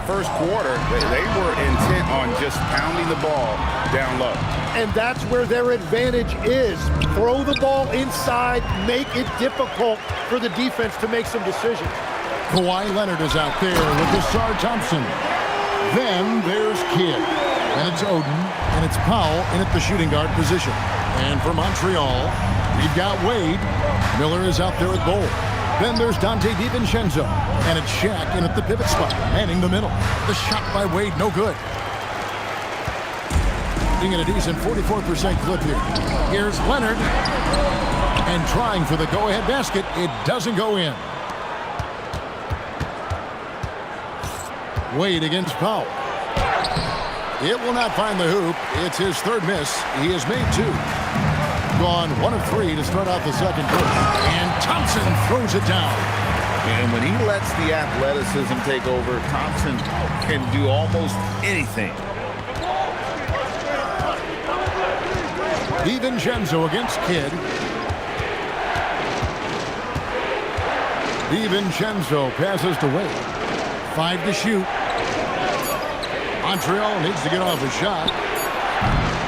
first quarter, they were intent on just pounding the ball down low. And that's where their advantage is. Throw the ball inside, make it difficult for the defense to make some decisions. Kawhi Leonard is out there with Desar Thompson. Then there's Kidd. And it's Oden, and it's Powell in at the shooting guard position. And for Montreal, we've got Wade. Miller is out there at goal. Then there's Dante DiVincenzo. And it's Shaq in at the pivot spot, manning the middle. The shot by Wade, no good. Being at a decent 44% clip here. Here's Leonard. And trying for the go-ahead basket. It doesn't go in. Wade against Powell. It will not find the hoop. It's his third miss. He has made two. Gone 1 of 3 to start out the second quarter. And Thompson throws it down. And when he lets the athleticism take over, Thompson can do almost anything. DiVincenzo against Kidd. DiVincenzo passes to Wade. 5 to shoot. Montreal needs to get off a shot.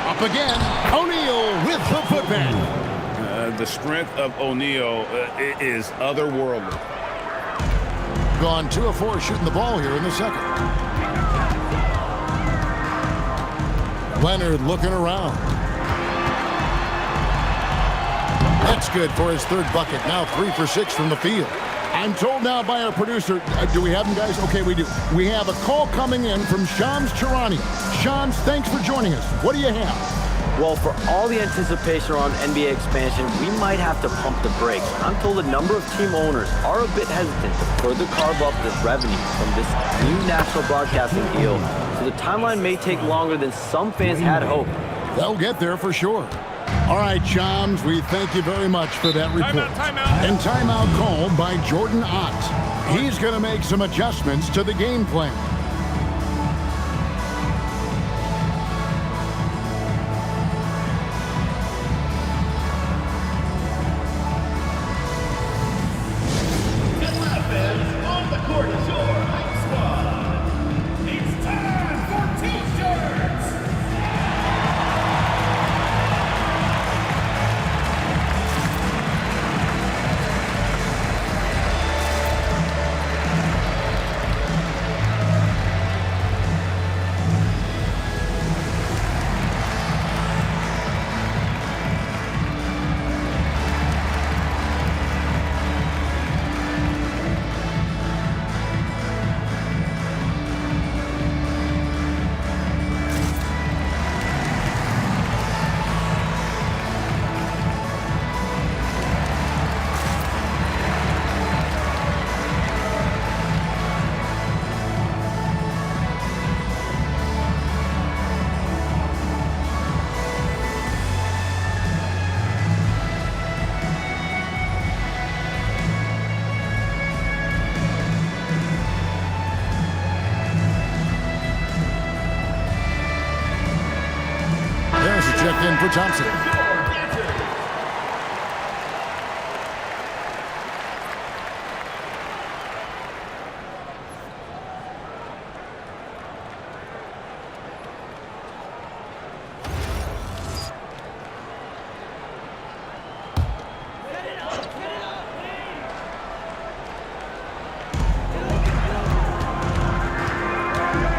Up again. O'Neal with the putback. The strength of O'Neal is otherworldly. Gone 2 of 4 shooting the ball here in the second. Leonard looking around. That's good for his third bucket. Now 3 for 6 from the field. I'm told now by our producer, do we have him, guys? Okay, we do. We have a call coming in from Shams Charania. Shams, thanks for joining us. What do you have? Well, for all the anticipation around NBA expansion, we might have to pump the brakes. I'm told a number of team owners are a bit hesitant to further carve up this revenue from this new national broadcasting deal, so the timeline may take longer than some fans had hoped. They'll get there for sure. All right, Shams, we thank you very much for that report. Timeout. And timeout called by Jordan Ott. He's going to make some adjustments to the game plan. Checked in for Thompson.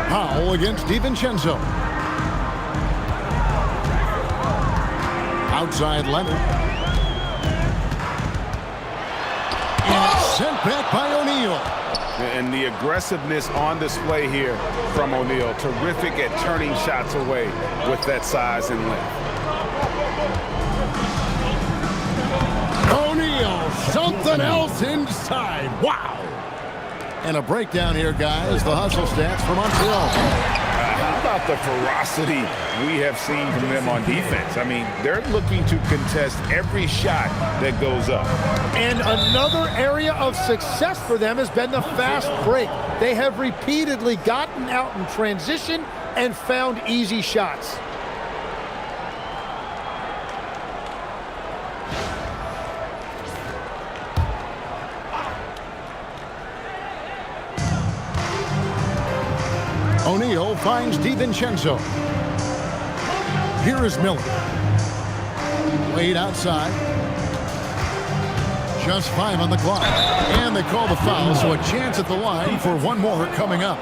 Powell against DiVincenzo. Outside Leonard. And it's sent back by O'Neal. And the aggressiveness on display here from O'Neal. Terrific at turning shots away with that size and length. O'Neal, something else inside. Wow. And a breakdown here, guys. The hustle stats for Montreal. How about the ferocity we have seen from them on defense? I mean, they're looking to contest every shot that goes up. And another area of success for them has been the fast break. They have repeatedly gotten out in transition and found easy shots. O'Neal finds DiVincenzo. Here is Miller. Wade outside. Just 5 on the clock. And they call the foul, so a chance at the line for one more coming up.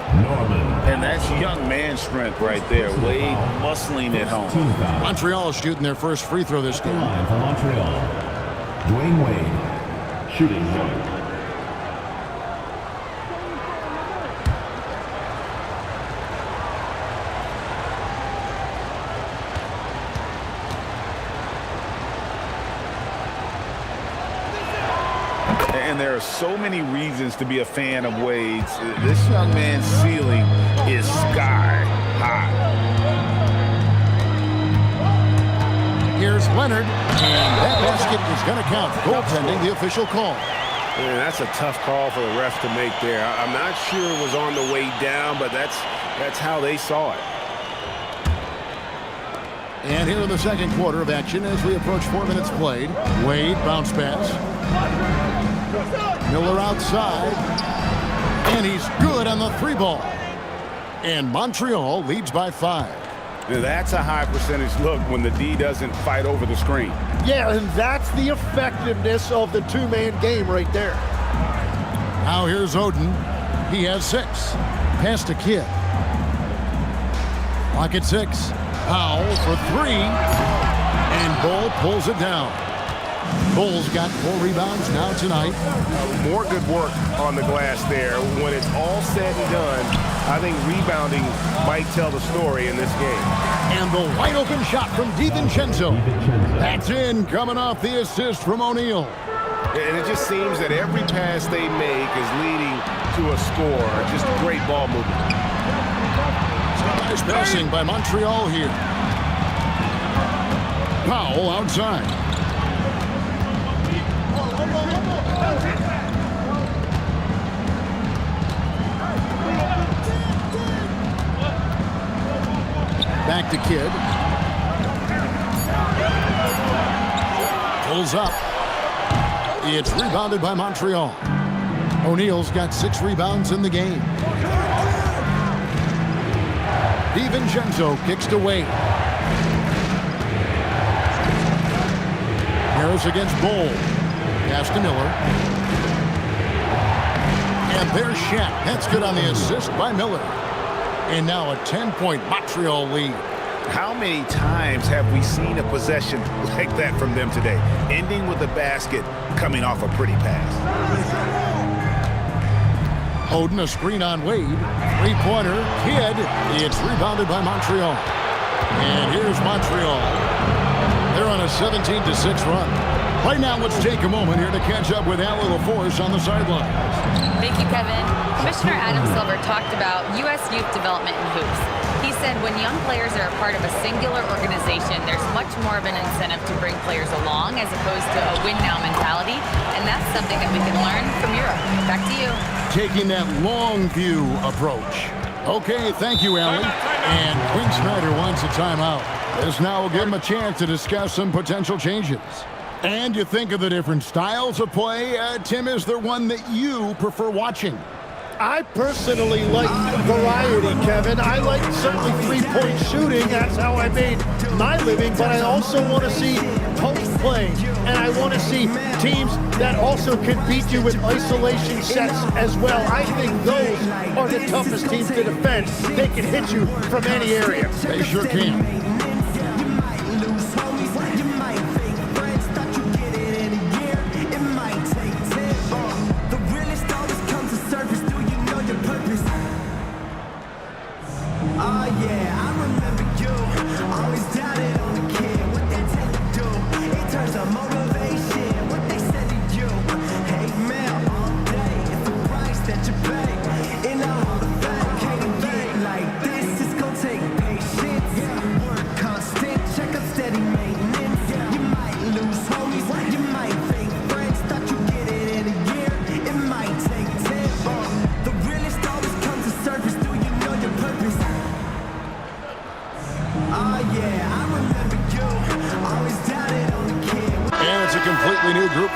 And that's young man strength right there. Wade muscling it home. Montreal is shooting their first free throw this game. Line for Montreal. Dwayne Wade, shooting one. And there are so many reasons to be a fan of Wade's. This young man's ceiling is sky high. Here's Leonard, and that basket is going to count. Goaltending, the official call. Man, that's a tough call for the refs to make there. I'm not sure it was on the way down, but that's how they saw it. And here in the second quarter of action as we approach 4 minutes played. Wade, bounce pass. Miller outside. And he's good on the 3-ball. And Montreal leads by 5. Now that's a high percentage look when the D doesn't fight over the screen. Yeah, and that's the effectiveness of the two-man game right there. Now here's Oden. He has 6. Pass to Kidd. Clock at 6. Powell for 3. And Bull pulls it down. Bull's got 4 rebounds now tonight. More good work on the glass there. When it's all said and done, I think rebounding might tell the story in this game. And the wide open shot from DiVincenzo. That's in, coming off the assist from O'Neal. And it just seems that every pass they make is leading to a score. Just great ball movement. Nice passing by Montreal here. Powell outside. Back to Kidd. Pulls up. It's rebounded by Montreal. O'Neal's got 6 rebounds in the game. DiVincenzo kicks to Wade. Harris against Bull. Pass to Miller. And there's Shat. That's good on the assist by Miller. And now a 10-point Montreal lead. How many times have we seen a possession like that from them today? Ending with a basket, coming off a pretty pass. Oden, a screen on Wade. 3-pointer, Kidd. It's rebounded by Montreal. And here's Montreal. They're on a 17-6 run. Right now, let's take a moment here to catch up with Al LaForce on the sidelines. Thank you, Kevin. Commissioner Adam Silver talked about U.S. youth development in hoops. He said when young players are a part of a singular organization, there's much more of an incentive to bring players along as opposed to a win-now mentality, and that's something that we can learn from Europe. Back to you. Taking that long view approach. Okay, thank you, Allie. And Quinn Snyder wants a timeout. This now will give him a chance to discuss some potential changes. And you think of the different styles of play. Tim, is there one that you prefer watching? I personally like variety, Kevin. I like certainly three-point shooting. That's how I made my living. But I also want to see post play. And I want to see teams that also can beat you with isolation sets as well. I think those are the toughest teams to defend. They can hit you from any area. They sure can.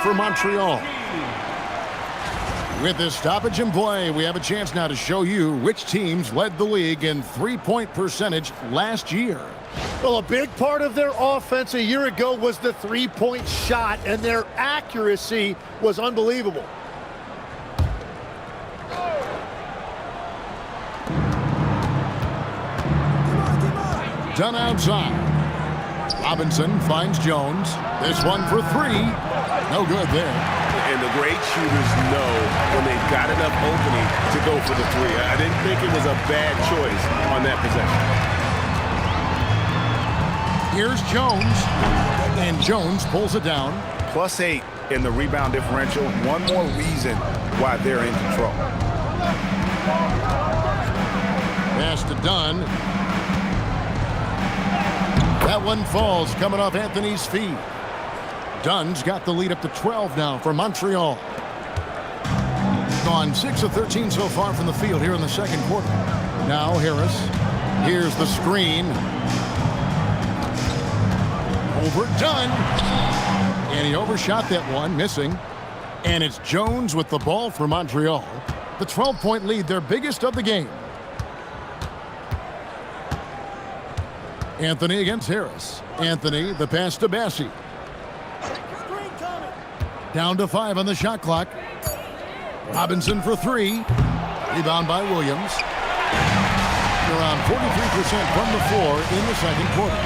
For Montreal. With this stoppage in play, we have a chance now to show you which teams led the league in three-point percentage last year. Well, a big part of their offense a year ago was the three-point shot, and their accuracy was unbelievable. Done outside. Robinson finds Jones. This one for three. No good there. And the great shooters know when they've got enough opening to go for the three. I didn't think it was a bad choice on that possession. Here's Jones. And Jones pulls it down. +8 in the rebound differential. One more reason why they're in control. Pass to Dunn. That one falls, coming off Anthony's feet. Dunn's got the lead up to 12 now for Montreal. Gone 6 of 13 so far from the field here in the second quarter. Now Harris. Here's the screen. Over Dunn. And he overshot that one, missing. And it's Jones with the ball for Montreal. The 12-point lead, their biggest of the game. Anthony against Harris. Anthony, the pass to Bassie. Down to 5 on the shot clock. Robinson for 3. Rebound by Williams. Around 43% from the floor in the second quarter.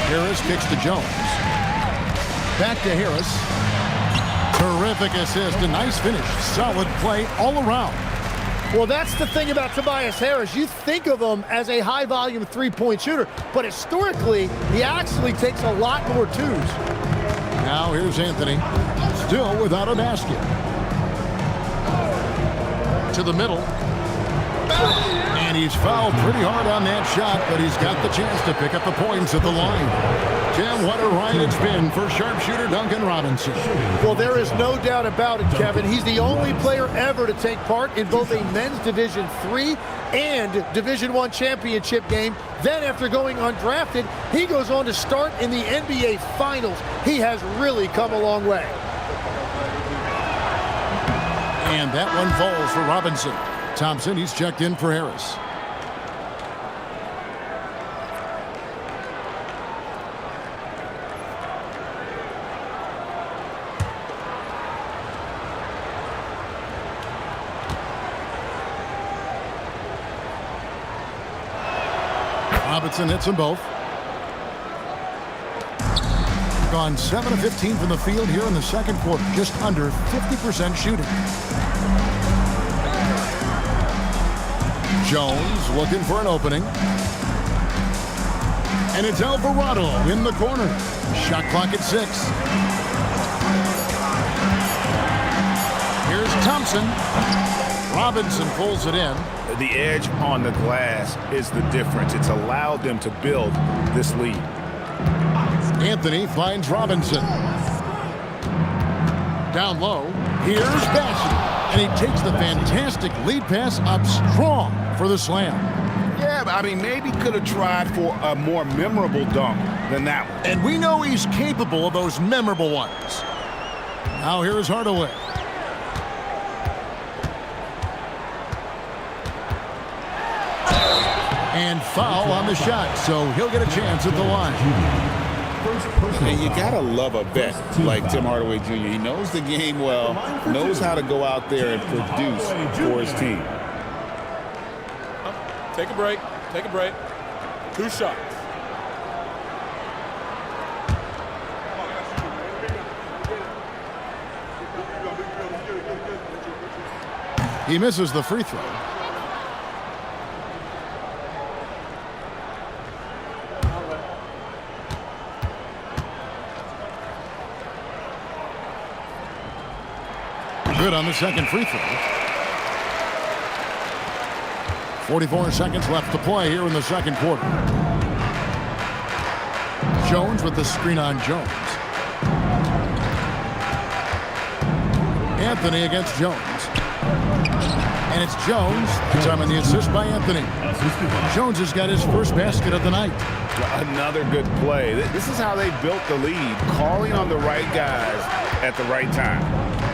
Harris kicks to Jones. Back to Harris. Terrific assist. A nice finish. Solid play all around. Well, that's the thing about Tobias Harris. You think of him as a high-volume three-point shooter, but historically, he actually takes a lot more twos. Now here's Anthony. Still without a basket. To the middle. And he's fouled pretty hard on that shot, but he's got the chance to pick up the points at the line. Tim, what a ride it's been for sharpshooter Duncan Robinson. Well, there is no doubt about it, Kevin. He's the only player ever to take part in both a men's Division III and Division I championship game. Then, after going undrafted, he goes on to start in the NBA Finals. He has really come a long way. And that one falls for Robinson. Thompson, he's checked in for Harris. Robinson hits them both. Gone 7 of 15 from the field here in the second quarter. Just under 50% shooting. Jones looking for an opening. And it's Alvarado in the corner. Shot clock at 6. Here's Thompson. Robinson pulls it in. The edge on the glass is the difference. It's allowed them to build this lead. Anthony finds Robinson. Down low. Here's Bassie. And he takes the fantastic lead pass up strong for the slam. Yeah, I mean, maybe could have tried for a more memorable dunk than that one. And we know he's capable of those memorable ones. Now here's Hardaway. And foul on the shot, so he'll get a chance at the line. And you gotta love a vet like Tim Hardaway Jr. He knows the game well, knows how to go out there and produce for his team. Take a break. Take a break. 2 shots. He misses the free throw. Good on the second free throw. 44 seconds left to play here in the second quarter. Jones with the screen on Jones. Anthony against Jones. And it's Jones. Time on the assist by Anthony. Jones has got his first basket of the night. Another good play. This is how they built the lead, calling on the right guys at the right time.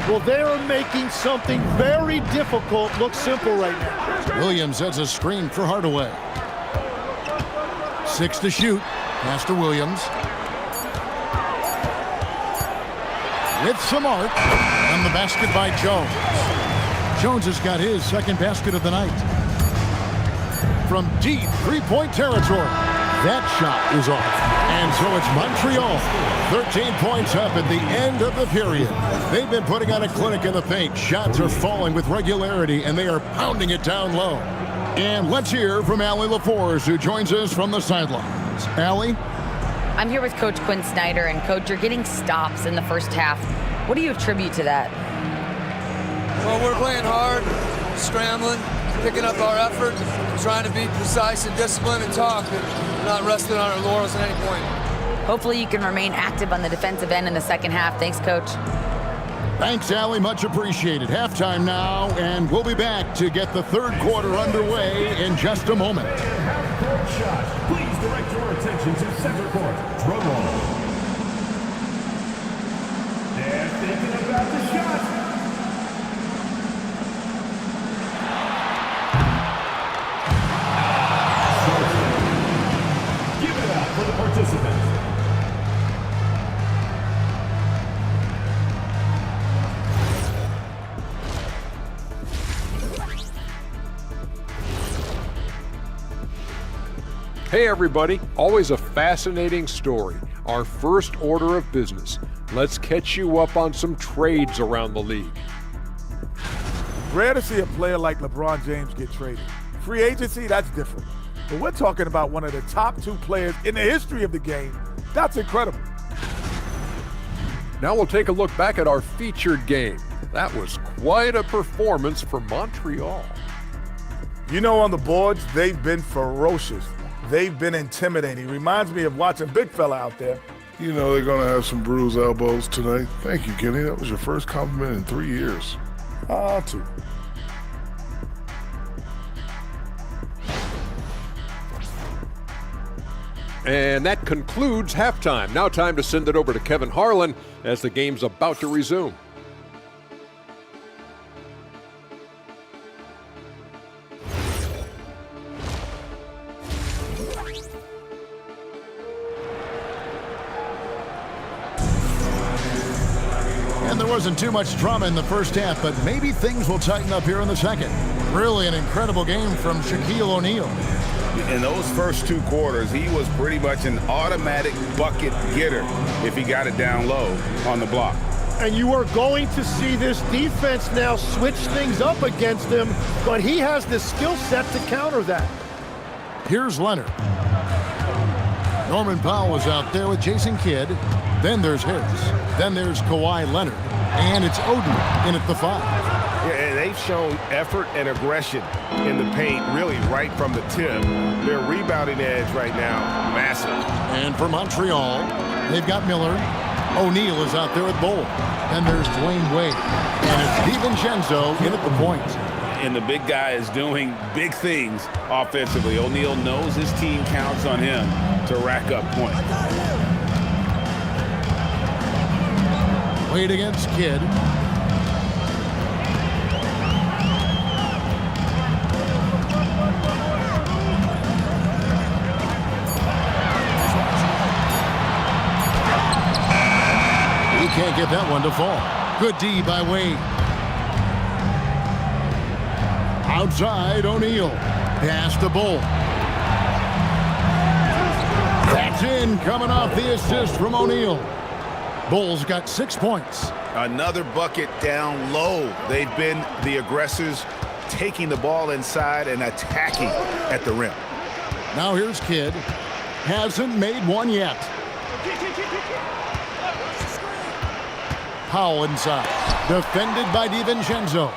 Well, they are making something very difficult look simple right now. Williams sets a screen for Hardaway. 6 to shoot. Pass to Williams. With some arc. And the basket by Jones. Jones has got his second basket of the night. From deep three-point territory. That shot is off. And so it's Montreal. 13 points up at the end of the period. They've been putting on a clinic in the paint. Shots are falling with regularity, and they are pounding it down low. And let's hear from Allie LaForce, who joins us from the sidelines. Allie? I'm here with Coach Quinn Snyder, and Coach, you're getting stops in the first half. What do you attribute to that? Well, we're playing hard, scrambling, picking up our effort, trying to be precise and disciplined and talk, and not resting on our laurels at any point. Hopefully you can remain active on the defensive end in the second half. Thanks, Coach. Thanks, Allie. Much appreciated. Halftime now, and we'll be back to get the third quarter underway in just a moment. Half-court shot. Please direct your attention to center court. Drum roll. They're thinking about the shot. Give it up for the participants. Hey everybody, always a fascinating story. Our first order of business. Let's catch you up on some trades around the league. Rare to see a player like LeBron James get traded. Free agency, that's different. But we're talking about one of the top 2 players in the history of the game. That's incredible. Now we'll take a look back at our featured game. That was quite a performance for Montreal. You know, on the boards, they've been ferocious. They've been intimidating. Reminds me of watching big fella out there. You know they're going to have some bruised elbows tonight. Thank you, Kenny. That was your first compliment in 3 years. 2. And that concludes halftime. Now time to send it over to Kevin Harlan as the game's about to resume. And there wasn't too much drama in the first half, but maybe things will tighten up here in the second. Really an incredible game from Shaquille O'Neal. In those first 2 quarters, he was pretty much an automatic bucket getter if he got it down low on the block. And you are going to see this defense now switch things up against him, but he has the skill set to counter that. Here's Leonard. Norman Powell is out there with Jason Kidd. Then there's Harris. Then there's Kawhi Leonard. And it's Oden in at the 5. Yeah, they've shown effort and aggression in the paint, really right from the tip. Their rebounding edge right now, massive. And for Montreal, they've got Miller. O'Neal is out there at Bowl. Then there's Dwayne Wade. And it's DiVincenzo in at the point. And the big guy is doing big things offensively. O'Neal knows his team counts on him to rack up points. Wade against Kidd. He can't get that one to fall. Good D by Wade. Outside, O'Neal. Pass to Bull. That's in, coming off the assist from O'Neal. Bull's got 6 points. Another bucket down low. They've been the aggressors, taking the ball inside and attacking at the rim. Now here's Kidd. Hasn't made one yet. Powell inside. Defended by DiVincenzo.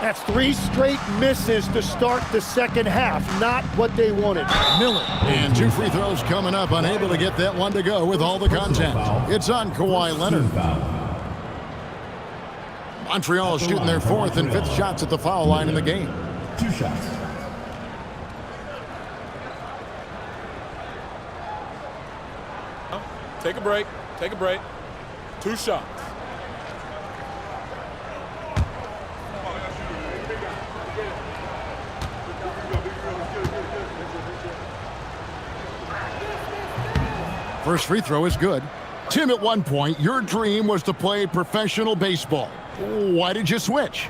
That's 3 straight misses to start the second half. Not what they wanted. Miller. And 2 free throws coming up. Unable to get that one to go with all the contact. It's on Kawhi Leonard. Montreal is shooting their 4th and 5th shots at the foul line in the game. 2 shots. Take a break. Take a break. 2 shots. First free throw is good. Tim, at one point, your dream was to play professional baseball. Why did you switch?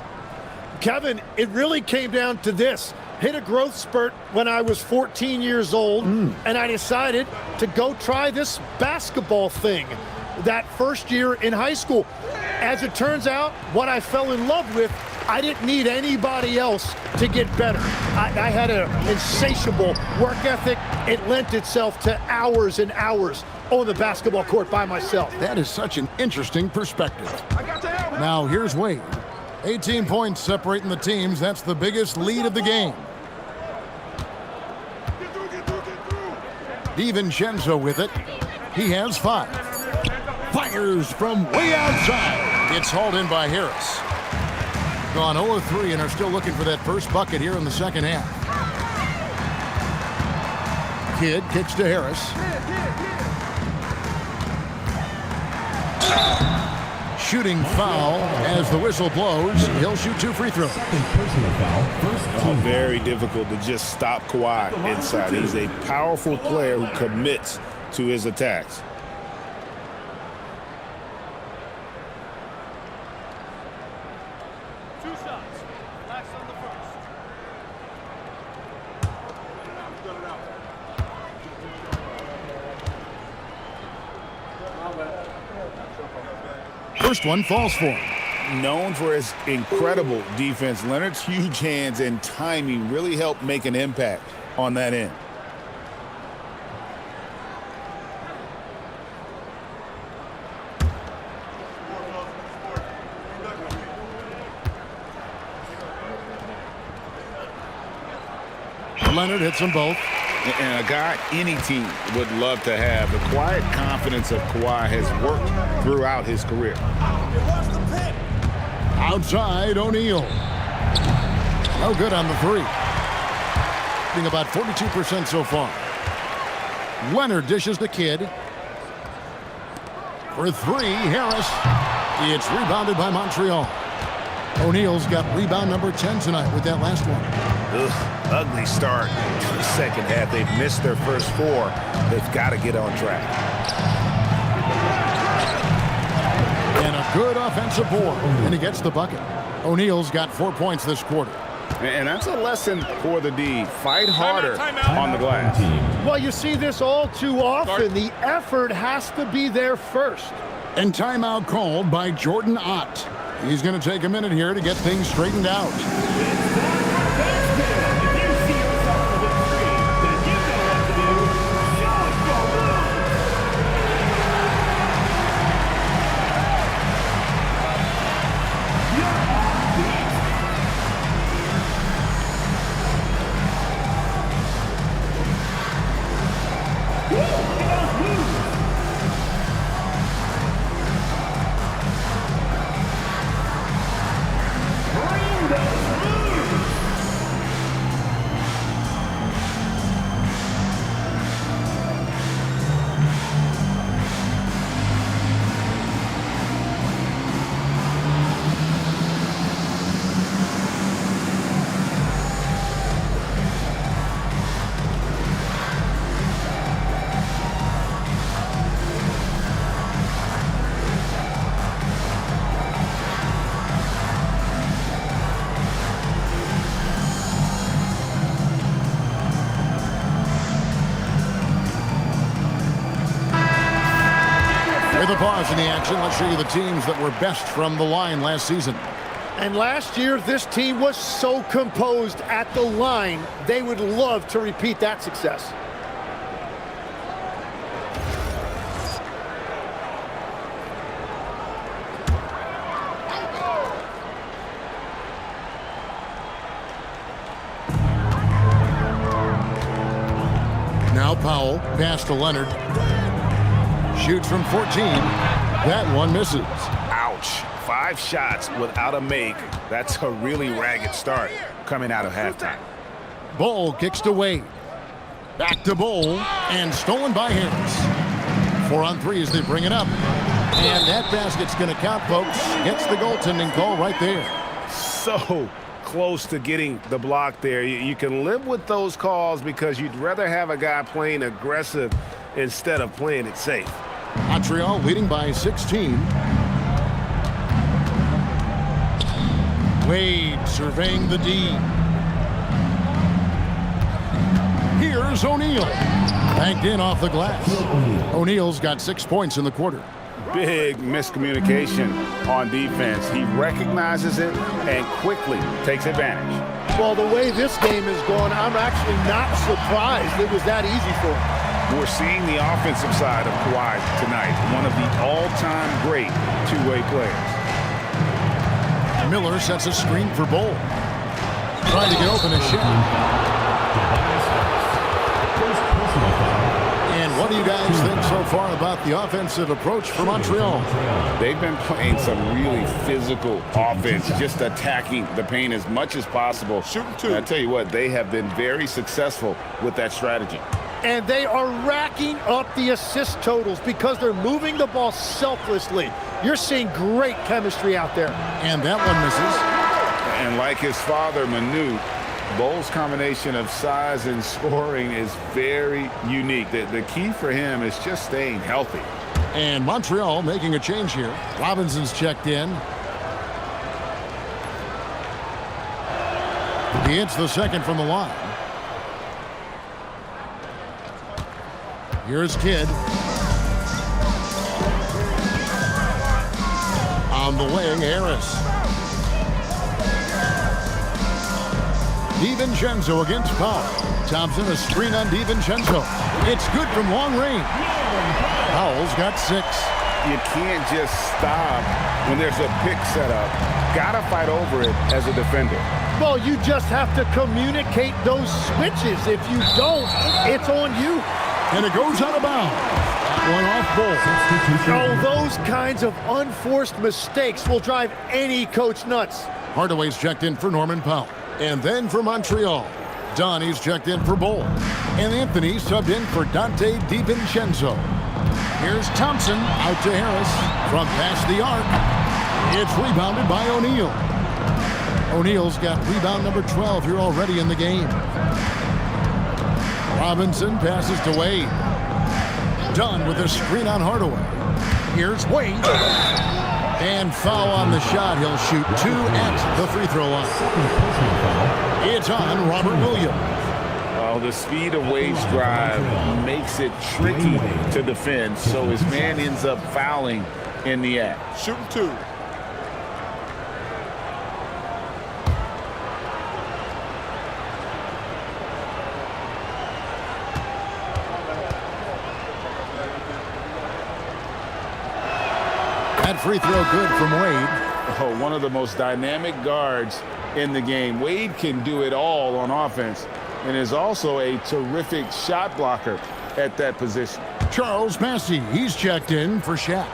Kevin, it really came down to this. Hit a growth spurt when I was 14 years old, and I decided to go try this basketball thing that first year in high school. As it turns out, what I fell in love with, I didn't need anybody else to get better. I had an insatiable work ethic. It lent itself to hours and hours on the basketball court by myself. That is such an interesting perspective. Now here's Wade. 18 points separating the teams. That's the biggest lead of the game. DiVincenzo with it. He has 5. Fires from way outside. It's hauled in by Harris. Gone 0-3 and are still looking for that first bucket here in the second half. Kidd kicks to Harris. Shooting foul as the whistle blows. He'll shoot 2 free throws. Very difficult to just stop Kawhi inside. He's a powerful player who commits to his attacks. First one falls for him. Known for his incredible defense, Leonard's huge hands and timing really helped make an impact on that end. Leonard hits them both. And a guy any team would love to have. The quiet confidence of Kawhi has worked throughout his career. Outside, O'Neal. No good on the 3. Being about 42% so far. Leonard dishes the Kidd. For 3, Harris. It's rebounded by Montreal. O'Neal's got rebound number 10 tonight with that last one. Ugly start to the second half. They've missed their first 4. They've got to get on track. And a good offensive board. And he gets the bucket. O'Neal's got 4 points this quarter. And that's a lesson for the D. Fight harder on the glass. Well, you see this all too often. The effort has to be there first. And timeout called by Jordan Ott. He's going to take a minute here to get things straightened out. With a pause in the action, let's show you the teams that were best from the line last season. And last year, this team was so composed at the line, they would love to repeat that success. Now Powell, pass to Leonard. Shoots from 14. That one misses. Ouch. 5 shots without a make. That's a really ragged start coming out of halftime. Bull kicks to Wade. Back to Bull. And stolen by Harris. 4 on 3 as they bring it up. And that basket's going to count, folks. Gets the goaltending call right there. So close to getting the block there. You can live with those calls because you'd rather have a guy playing aggressive instead of playing it safe. Montreal leading by 16. Wade surveying the D. Here's O'Neal. Banked in off the glass. O'Neal's got 6 points in the quarter. Big miscommunication on defense. He recognizes it and quickly takes advantage. Well, the way this game is going, I'm actually not surprised it was that easy for him. We're seeing the offensive side of Kawhi tonight, one of the all-time great two-way players. Miller sets a screen for Bol. Trying to get open a shot. And what do you guys think so far about the offensive approach for Montreal? They've been playing some really physical offense, just attacking the paint as much as possible. Shooting two. And I tell you what, they have been very successful with that strategy. And they are racking up the assist totals because they're moving the ball selflessly. You're seeing great chemistry out there. And that one misses. And like his father, Manu, Bol's combination of size and scoring is very unique. The key for him is just staying healthy. And Montreal making a change here. Robinson's checked in. He hits the second from the line. Here's Kidd. On the wing, Harris. DiVincenzo against Powell. Thompson, a screen on DiVincenzo. It's good from long range. Powell's got 6. You can't just stop when there's a pick set up. Gotta fight over it as a defender. Well, you just have to communicate those switches. If you don't, it's on you. And it goes out of bounds. One off Bol. Oh, those kinds of unforced mistakes will drive any coach nuts. Hardaway's checked in for Norman Powell. And then for Montreal, Donnie's checked in for Bol. And Anthony subbed in for Dante DiVincenzo. Here's Thompson out to Harris from past the arc. It's rebounded by O'Neal. O'Neal's got rebound number 12 here already in the game. Robinson passes to Wade. Dunn with a screen on Hardaway. Here's Wade. And foul on the shot. He'll shoot 2 at the free throw line. It's on Robert Williams. Well, the speed of Wade's drive makes it tricky to defend, so his man ends up fouling in the act. Shooting 2. That free throw good from Wade. Oh, one of the most dynamic guards in the game. Wade can do it all on offense and is also a terrific shot blocker at that position. Charles Massey, he's checked in for Shaq.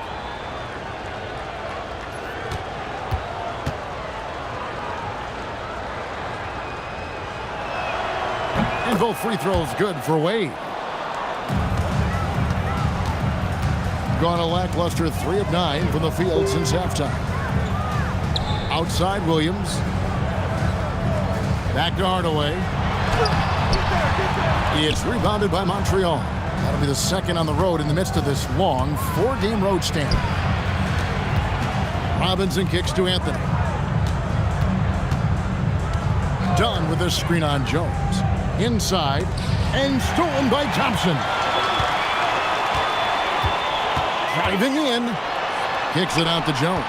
And both free throws good for Wade. Gone a lackluster 3 of 9 from the field since halftime. Outside Williams. Back to Hardaway. It's rebounded by Montreal. That'll be the second on the road in the midst of this long 4-game road stand. Robinson kicks to Anthony. Dunn with a screen on Jones. Inside and stolen by Thompson. Driving in, kicks it out to Jones.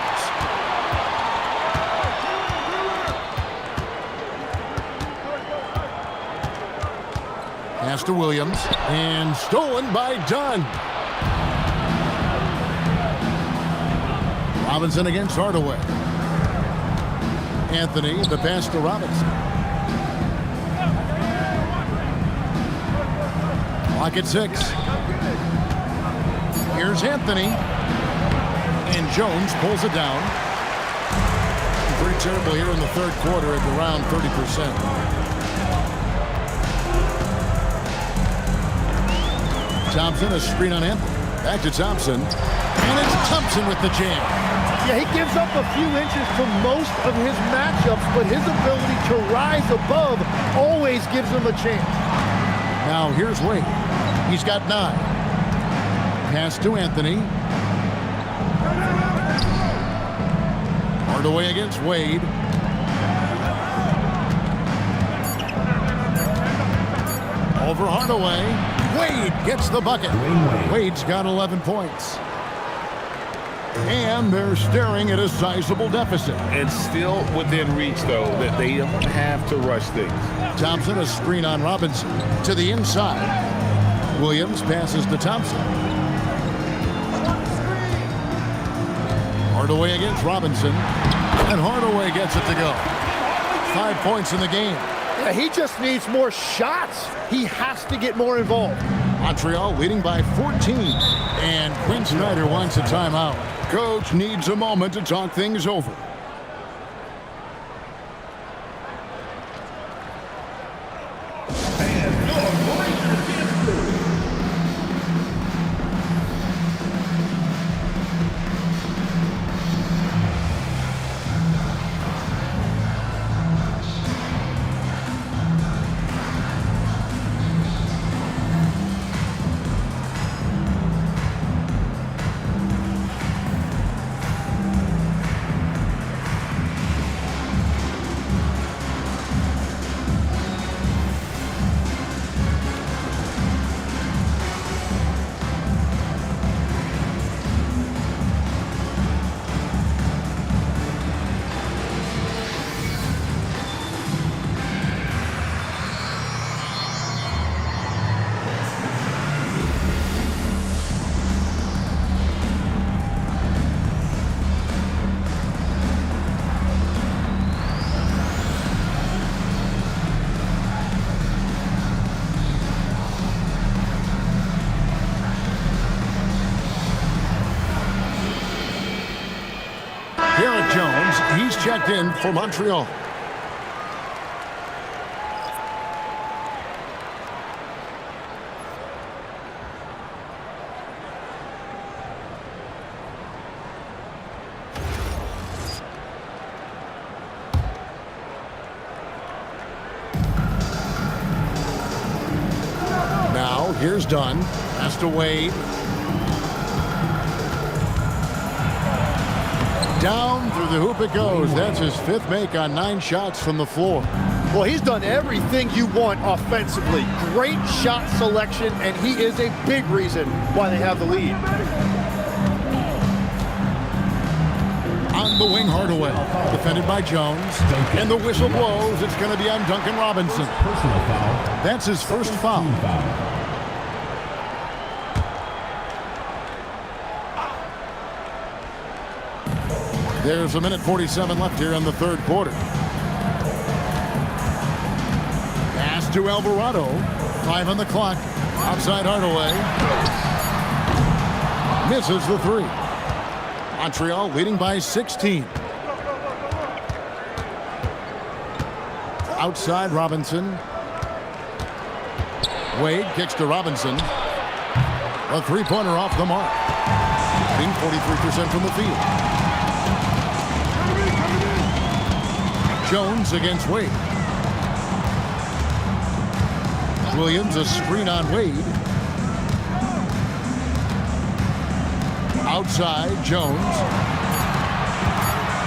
Pass to Williams, and stolen by Dunn. Robinson against Hardaway. Anthony, the pass to Robinson. Clock at 6. Here's Anthony. And Jones pulls it down. Pretty terrible here in the third quarter at around 30%. Thompson, a screen on Anthony. Back to Thompson. And it's Thompson with the jam. Yeah, he gives up a few inches to most of his matchups, but his ability to rise above always gives him a chance. Now here's Wade. He's got 9. Pass to Anthony. Hardaway against Wade. Over Hardaway. Wade gets the bucket. Wade's got 11 points. And they're staring at a sizable deficit. It's still within reach, though, that they don't have to rush things. Thompson, a screen on Robinson. To the inside. Williams passes to Thompson. Hardaway against Robinson. And Hardaway gets it to go. 5 points in the game. Yeah, he just needs more shots. He has to get more involved. Montreal leading by 14. And Quinn Snyder wants a timeout. Coach needs a moment to talk things over. Jones, he's checked in for Montreal. Now, here's Dunn. Has to Wade. Down through the hoop it goes. That's his 5th make on 9 shots from the floor. Well, he's done everything you want offensively. Great shot selection, and he is a big reason why they have the lead. On the wing, Hardaway. Defended by Jones. And the whistle blows. It's going to be on Duncan Robinson. That's his first foul. There's a minute 47 left here in the 3rd quarter. Pass to Alvarado. 5 on the clock. Outside Hardaway. Misses the 3. Montreal leading by 16. Outside Robinson. Wade kicks to Robinson. A 3-pointer off the mark. Shooting 43% from the field. Jones against Wade. Williams, a screen on Wade. Outside, Jones.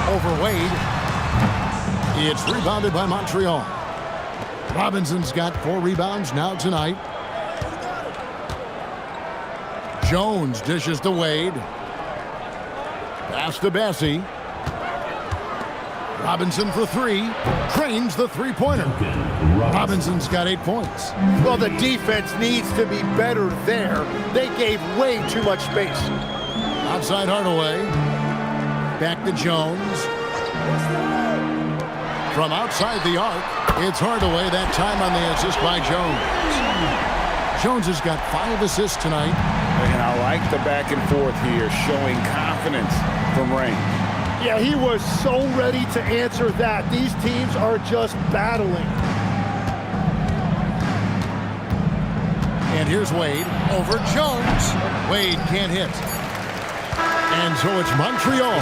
Over Wade. It's rebounded by Montreal. Robinson's got 4 rebounds now tonight. Jones dishes to Wade. Pass to Bassie. Robinson for 3. Trains the 3-pointer. Robinson's got 8 points. Well, the defense needs to be better there. They gave way too much space. Outside Hardaway. Back to Jones. From outside the arc, it's Hardaway, that time on the assist by Jones. Jones has got 5 assists tonight. And I like the back and forth here, showing confidence from range. Yeah, he was so ready to answer that. These teams are just battling. And here's Wade over Jones. Wade can't hit. And so it's Montreal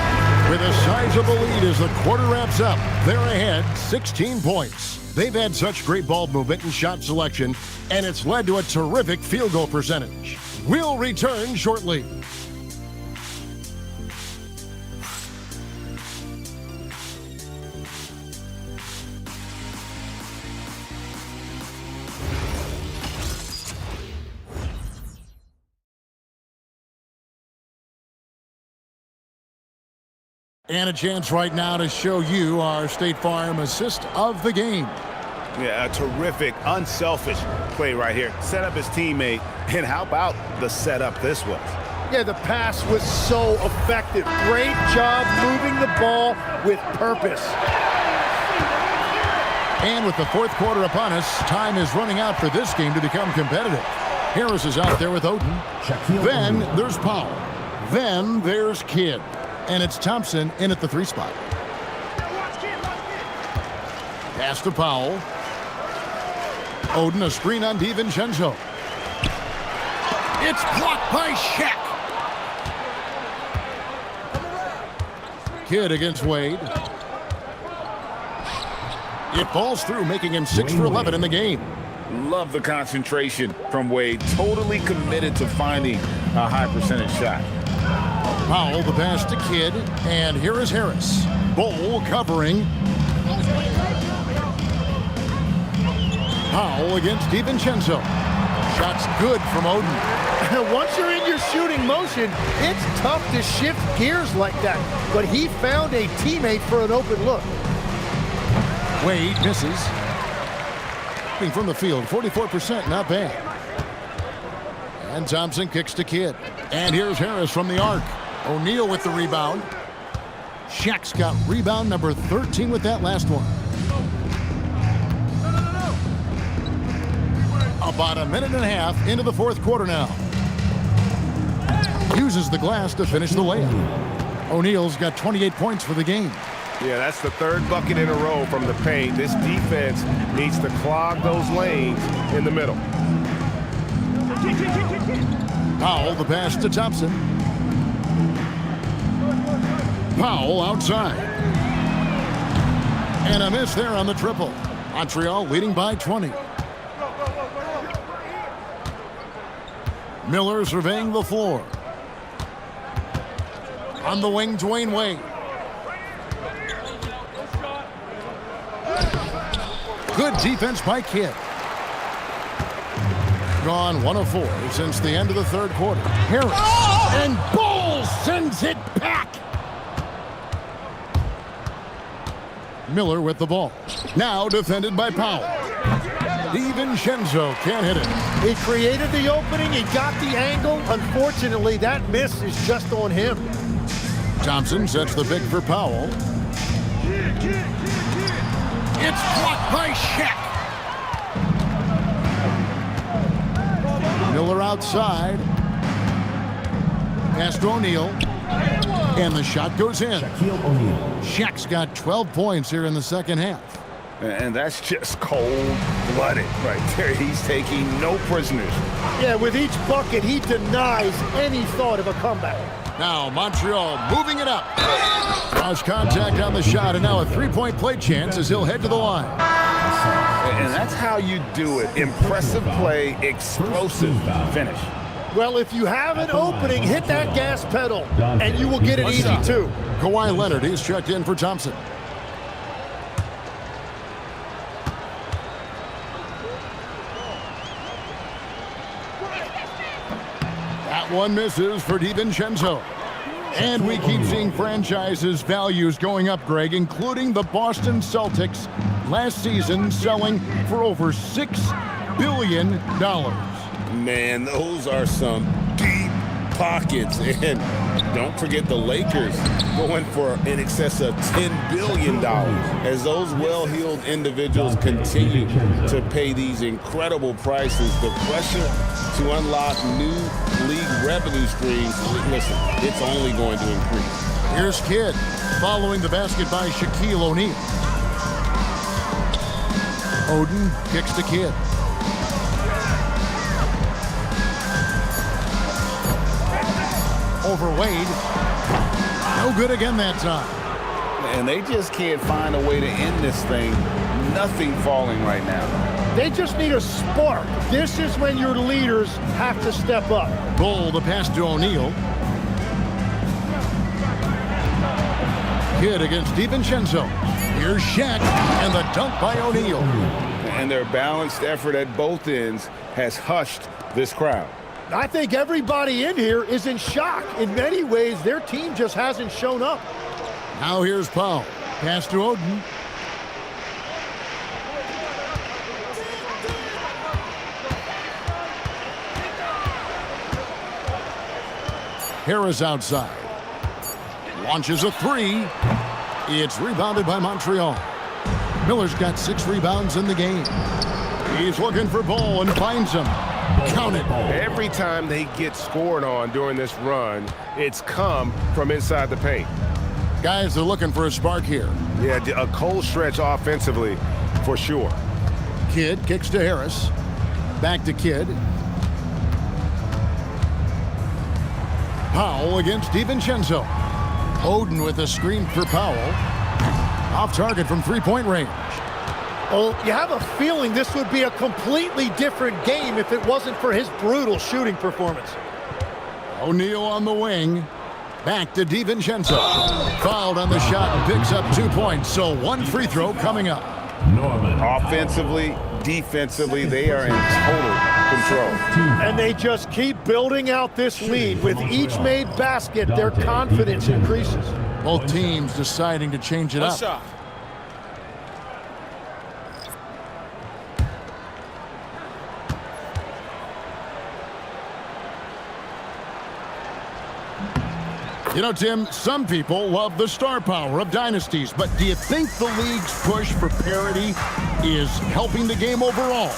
with a sizable lead as the quarter wraps up. They're ahead 16 points. They've had such great ball movement and shot selection, and it's led to a terrific field goal percentage. We'll return shortly. And a chance right now to show you our State Farm assist of the game. Yeah, a terrific, unselfish play right here. Set up his teammate, and how about the setup this was? Yeah, the pass was so effective. Great job moving the ball with purpose. And with the fourth quarter upon us, time is running out for this game to become competitive. Harris is out there with Oden. Then there's Powell. Then there's Kidd. And it's Thompson in at the 3 spot. Pass to Powell. Oden, a screen on DiVincenzo. It's blocked by Shaq. Kidd against Wade. It falls through, making him 6 for 11 in the game. Love the concentration from Wade. Totally committed to finding a high percentage shot. Powell, the pass to Kidd, and here is Harris. Bowl covering. Powell against DiVincenzo. Shot's good from Oden. Once you're in your shooting motion, it's tough to shift gears like that. But he found a teammate for an open look. Wade misses. From the field, 44%, not bad. And Thompson kicks to Kidd. And here's Harris from the arc. O'Neal with the rebound. Shaq's got rebound number 13 with that last one. About a minute and a half into the fourth quarter now. Uses the glass to finish the layup. O'Neal's got 28 points for the game. Yeah, that's the 3rd bucket in a row from the paint. This defense needs to clog those lanes in the middle. Powell, the pass to Thompson. Powell outside. And a miss there on the triple. Montreal leading by 20. Miller surveying the floor. On the wing, Dwayne Wade. Good defense by Kidd. Gone 1 of 4 since the end of the 3rd quarter. Harris. And Bull sends it back. Miller with the ball. Now defended by Powell. DiVincenzo can't hit it. He created the opening. He got the angle. Unfortunately, that miss is just on him. Thompson sets the pick for Powell. It's blocked by Shaq. Miller outside. Pass to O'Neal. And the shot goes in. Shaq's got 12 points here in the second half. And that's just cold-blooded right there. He's taking no prisoners. Yeah, with each bucket, he denies any thought of a comeback. Now Montreal moving it up. Draws contact on the shot, and now a 3-point play chance as he'll head to the line. And that's how you do it. Impressive play, explosive finish. Well, if you have an opening, hit that gas pedal, and you will get it easy, too. Kawhi Leonard, he's checked in for Thompson. That one misses for DiVincenzo. And we keep seeing franchises' values going up, Greg, including the Boston Celtics last season selling for over $6 billion. Man, those are some deep pockets. And don't forget the Lakers going for in excess of $10 billion as those well-heeled individuals continue to pay these incredible prices. The pressure to unlock new league revenue streams, listen, it's only going to increase. Here's Kidd following the basket by Shaquille O'Neal. Oden kicks to Kidd. Over Wade. No good again that time. And they just can't find a way to end this thing. Nothing falling right now. They just need a spark. This is when your leaders have to step up. Bull, the pass to O'Neal. Kidd against DiVincenzo. Here's Shaq, and the dunk by O'Neal. And their balanced effort at both ends has hushed this crowd. I think everybody in here is in shock. In many ways, their team just hasn't shown up. Now here's Powell. Pass to Oden. Harris outside. Launches a three. It's rebounded by Montreal. Miller's got 6 rebounds in the game. He's looking for Ball and finds him. Count it. Every time they get scored on during this run, it's come from inside the paint. Guys are looking for a spark here. Yeah, a cold stretch offensively for sure. Kidd kicks to Harris. Back to Kidd. Powell against DiVincenzo. Oden with a screen for Powell. Off target from three-point range. Oh, you have a feeling this would be a completely different game if it wasn't for his brutal shooting performance. O'Neal on the wing. Back to DiVincenzo. Fouled on the shot and picks up 2 points. So 1 free throw coming up. Offensively, defensively, they are in total control. And they just keep building out this lead. With each made basket, their confidence increases. Both teams deciding to change it up. Shot. You know, Tim, some people love the star power of dynasties, but do you think the league's push for parity is helping the game overall?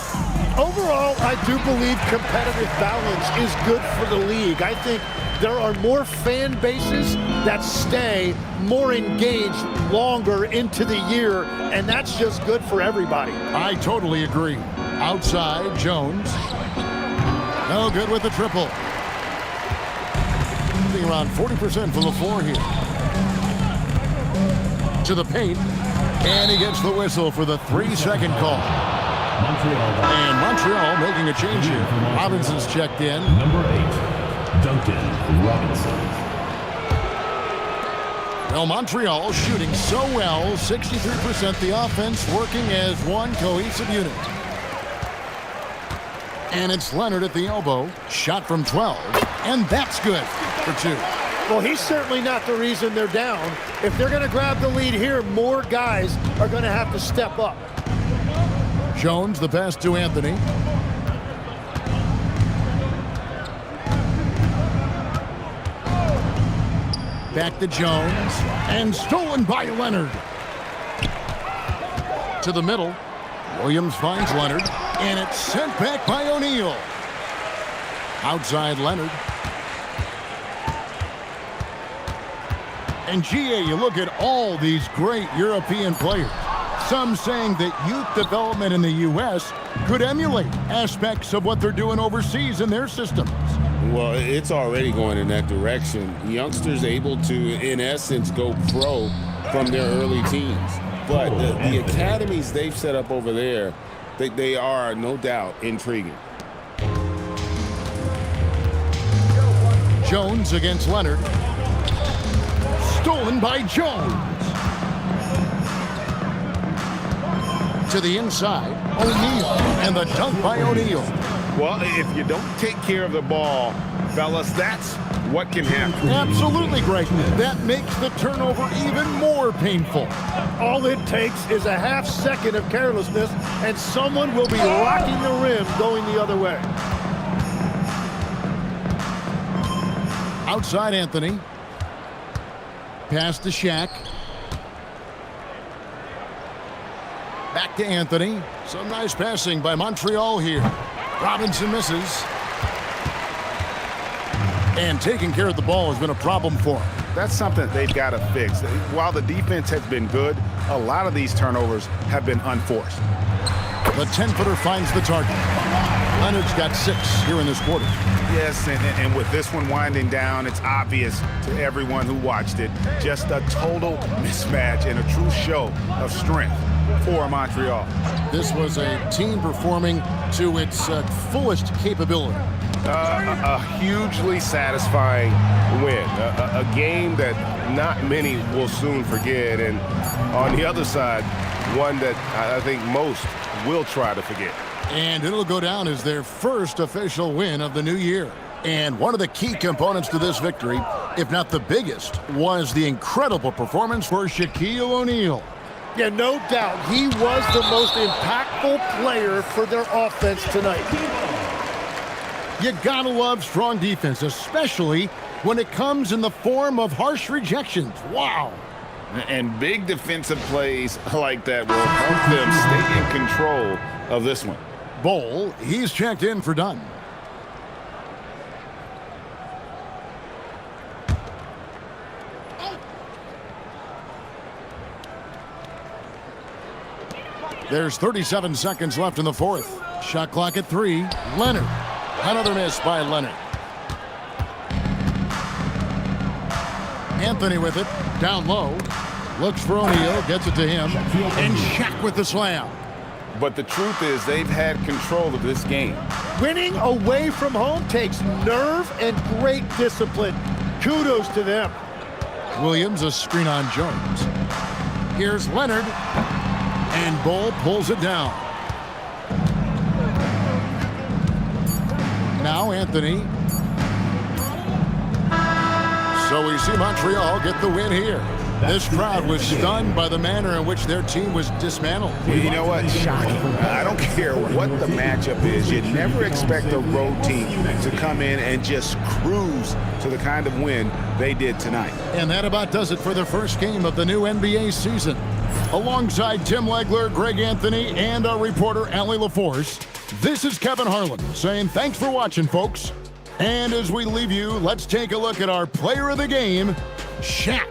Overall, I do believe competitive balance is good for the league. I think there are more fan bases that stay more engaged longer into the year, and that's just good for everybody. I totally agree. Outside, Jones. No good with the triple. Around 40% from the floor here. To the paint, and he gets the whistle for the 3-second call. And Montreal making a change here. Robinson's checked in. Number 8, Duncan Robinson. Well, Montreal shooting so well, 63%. The offense working as one cohesive unit. And it's Leonard at the elbow. Shot from 12, and that's good for 2. Well, he's certainly not the reason they're down. If they're going to grab the lead here, more guys are going to have to step up. Jones, the pass to Anthony. Back to Jones, and stolen by Leonard. To the middle. Williams finds Leonard, and it's sent back by O'Neal. Outside Leonard. And GA, you look at all these great European players. Some saying that youth development in the U.S. could emulate aspects of what they're doing overseas in their systems. Well, it's already going in that direction. Youngsters able to, in essence, go pro from their early teens. But the academies they've set up over there, they are, no doubt, intriguing. Jones against Leonard. Stolen by Jones. To the inside, O'Neal, and the dunk by O'Neal. Well, if you don't take care of the ball, fellas, that's what can happen. Absolutely, Greg. That makes the turnover even more painful. All it takes is a half second of carelessness, and someone will be rocking the rim going the other way. Outside Anthony. Pass to Shaq. Back to Anthony. Some nice passing by Montreal here. Robinson misses. And taking care of the ball has been a problem for him. That's something they've got to fix. While the defense has been good, a lot of these turnovers have been unforced. The 10-footer finds the target. Leonard's got 6 here in this quarter. Yes, and with this one winding down, it's obvious to everyone who watched it. Just a total mismatch and a true show of strength for Montreal. This was a team performing to its fullest capability. A hugely satisfying win. A game that not many will soon forget. And on the other side, one that I think most will try to forget. And it'll go down as their first official win of the new year. And one of the key components to this victory, if not the biggest, was the incredible performance for Shaquille O'Neal. Yeah, no doubt. He was the most impactful player for their offense tonight. You gotta love strong defense, especially when it comes in the form of harsh rejections. Wow. And big defensive plays like that will help them stay in control of this one. Bowl, he's checked in for Dunn. There's 37 seconds left in the fourth. Shot clock at 3. Leonard. Another miss by Leonard. Anthony with it. Down low. Looks for O'Neal. Gets it to him. And Shaq with the slam. But the truth is they've had control of this game. Winning away from home takes nerve and great discipline. Kudos to them. Williams, a screen on Jones. Here's Leonard. And Bull pulls it down. Now Anthony. So we see Montreal get the win here. This crowd was stunned by the manner in which their team was dismantled. You know what? Shocking. I don't care what the matchup is. You never expect a road team to come in and just cruise to the kind of win they did tonight. And that about does it for the first game of the new NBA season. Alongside Tim Legler, Greg Anthony, and our reporter, Allie LaForce, this is Kevin Harlan saying thanks for watching, folks. And as we leave you, let's take a look at our player of the game, Shaq.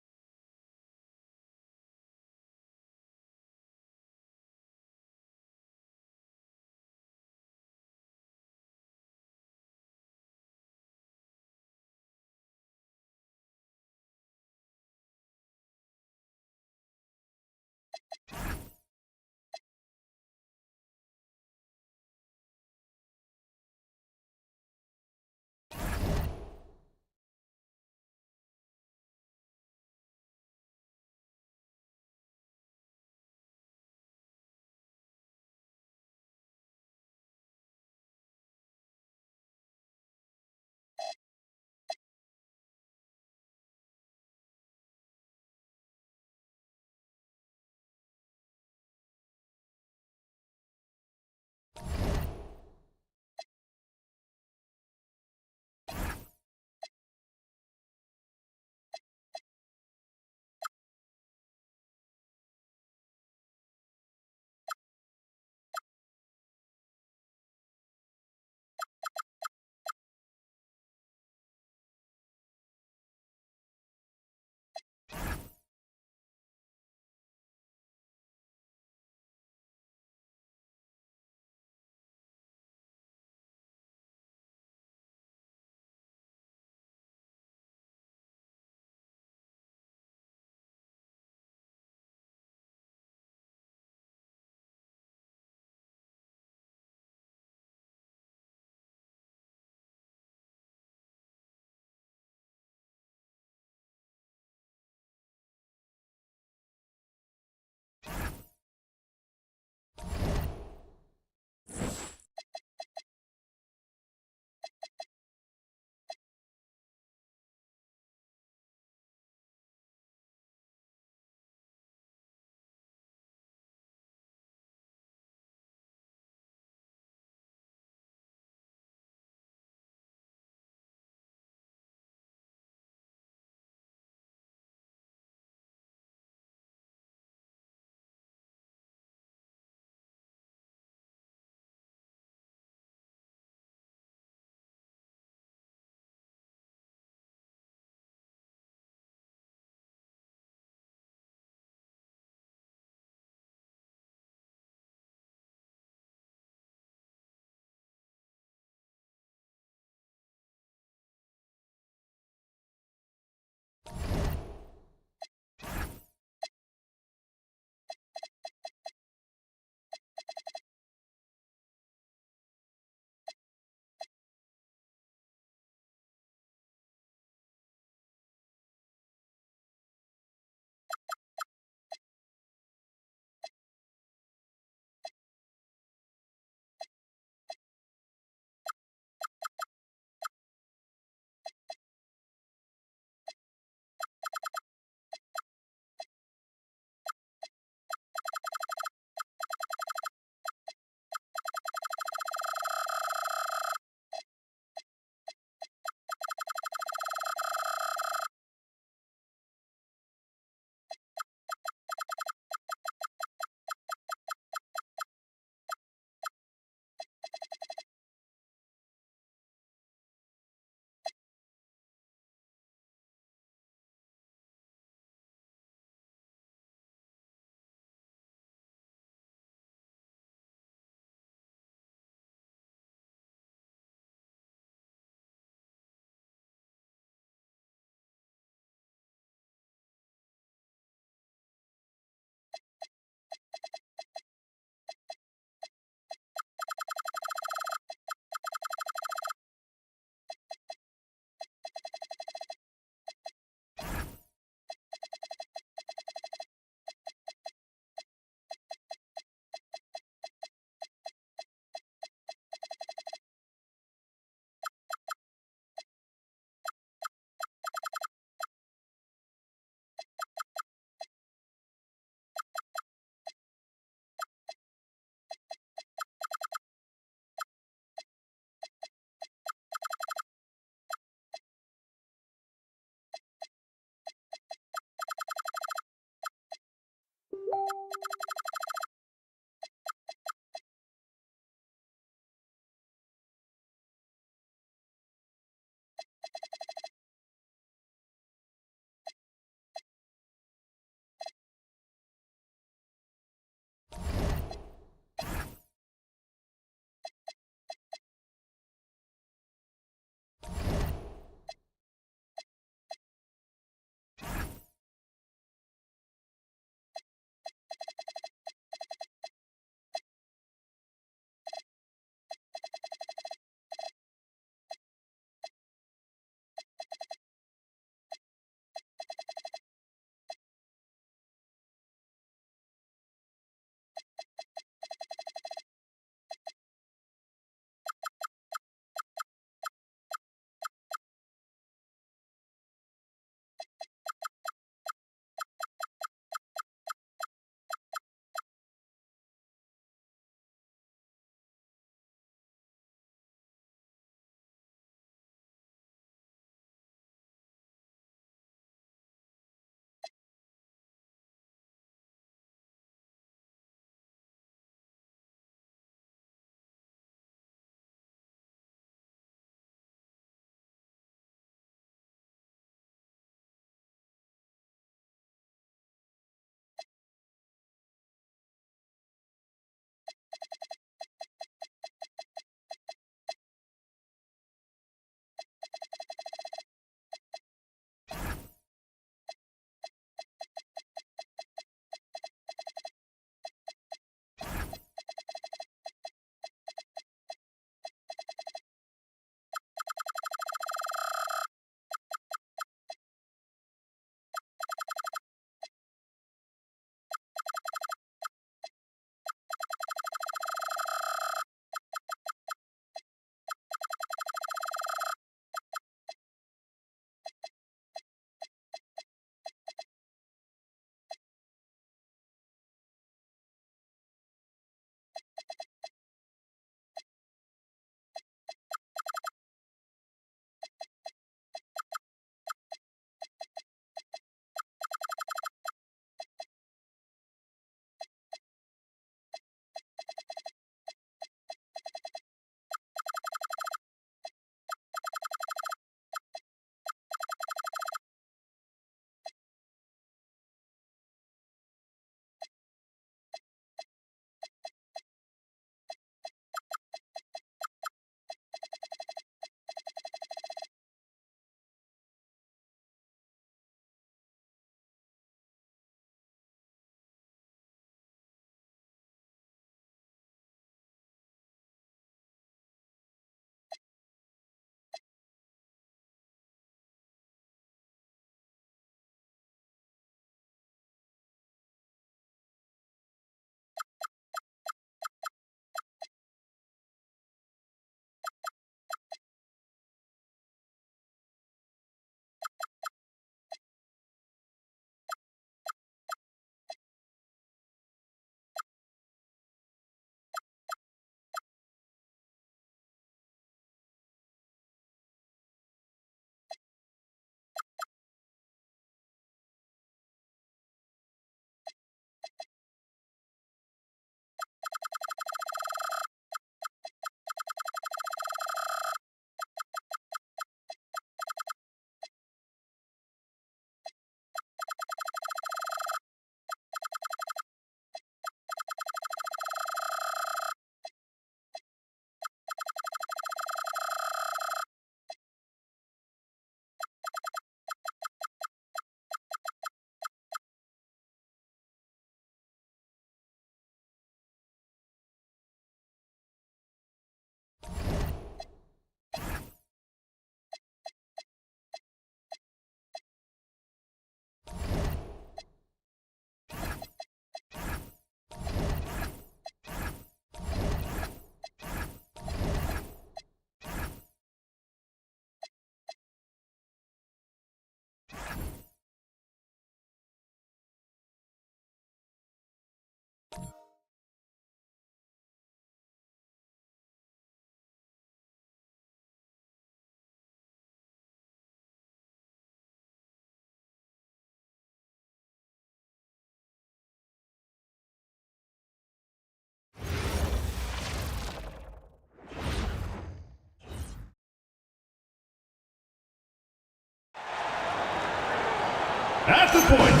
At the point,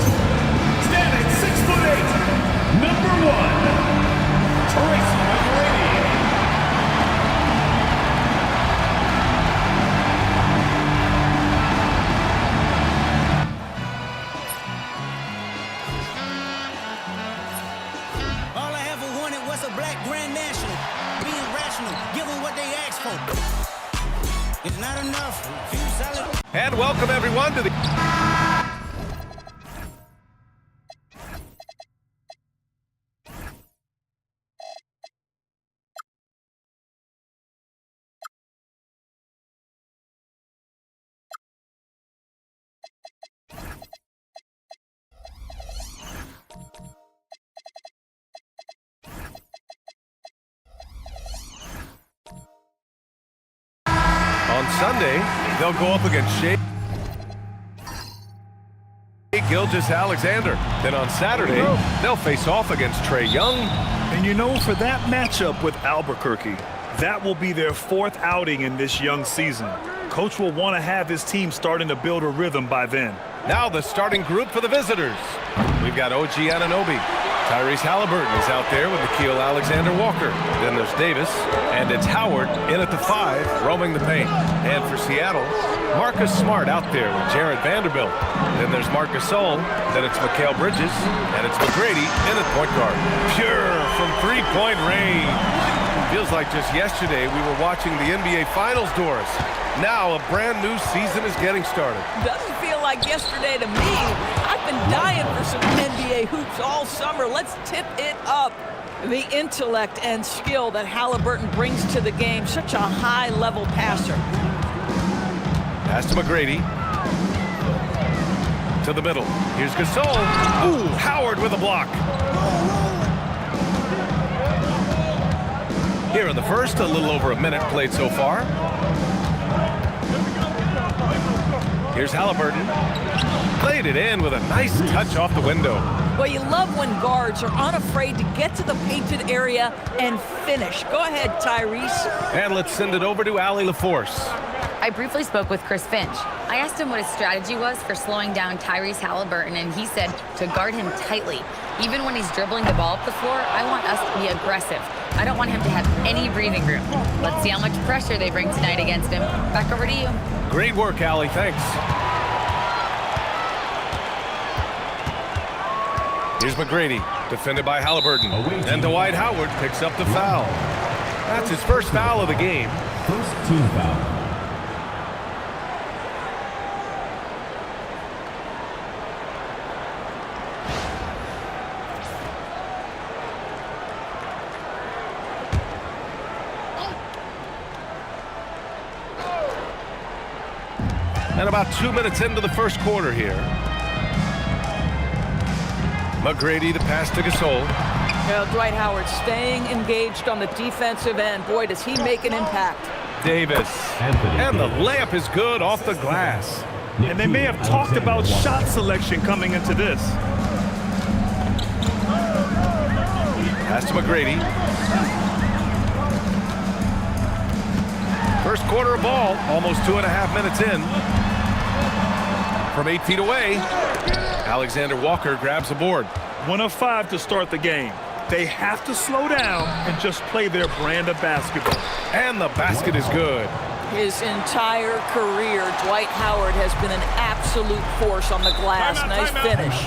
standing 6'8", number 1, Tracy McGrady. All I ever wanted was a black grand national. Being rational, give them what they asked for. It's not enough. Few solid. And welcome everyone to the... On Sunday, they'll go up against Shea Gilgeous-Alexander. Then on Saturday, they'll face off against Trey Young. And you know, for that matchup with Albuquerque, that will be their 4th outing in this young season. Coach will want to have his team starting to build a rhythm by then. Now the starting group for the visitors. We've got OG Anunoby. Tyrese Halliburton is out there with Nickeil Alexander-Walker. Then there's Davis, and it's Howard in at the 5, roaming the paint. And for Seattle, Marcus Smart out there with Jared Vanderbilt. Then there's Marc Gasol, then it's Mikal Bridges, and it's McGrady in at point guard. Pure from three-point range. Feels like just yesterday we were watching the NBA Finals, Doris. Now a brand new season is getting started. Doesn't feel like yesterday to me. I've been dying for some NBA hoops all summer. Let's tip it up. The intellect and skill that Halliburton brings to the game. Such a high-level passer. Pass to McGrady. To the middle. Here's Gasol. Ooh, Howard with a block. Here in the first, a little over a minute played so far. Here's Halliburton. Played it in with a nice touch off the window. Well, you love when guards are unafraid to get to the painted area and finish. Go ahead, Tyrese. And let's send it over to Allie LaForce. I briefly spoke with Chris Finch. I asked him what his strategy was for slowing down Tyrese Halliburton, and he said to guard him tightly. Even when he's dribbling the ball up the floor, I want us to be aggressive. I don't want him to have any breathing room. Let's see how much pressure they bring tonight against him. Back over to you. Great work, Allie. Thanks. Here's McGrady, defended by Halliburton. And Dwight Howard picks up the foul. That's his first foul of the game. First team foul. And about 2 minutes into the first quarter here. McGrady, the pass to Gasol. Well, Dwight Howard staying engaged on the defensive end. Boy, does he make an impact. Davis. And the layup is good off the glass. And they may have talked about shot selection coming into this. Pass to McGrady. First quarter of ball, almost 2.5 minutes in. From 8 feet away, Alexander Walker grabs a board. 1 of 5 to start the game. They have to slow down and just play their brand of basketball. And the basket is good. His entire career, Dwight Howard has been an absolute force on the glass. Nice finish.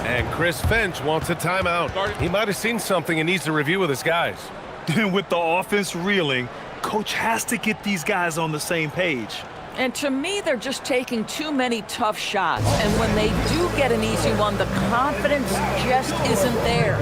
And Chris Finch wants a timeout. He might have seen something and needs to review with his guys. And with the offense reeling, coach has to get these guys on the same page. And to me, they're just taking too many tough shots. And when they do get an easy one, the confidence just isn't there.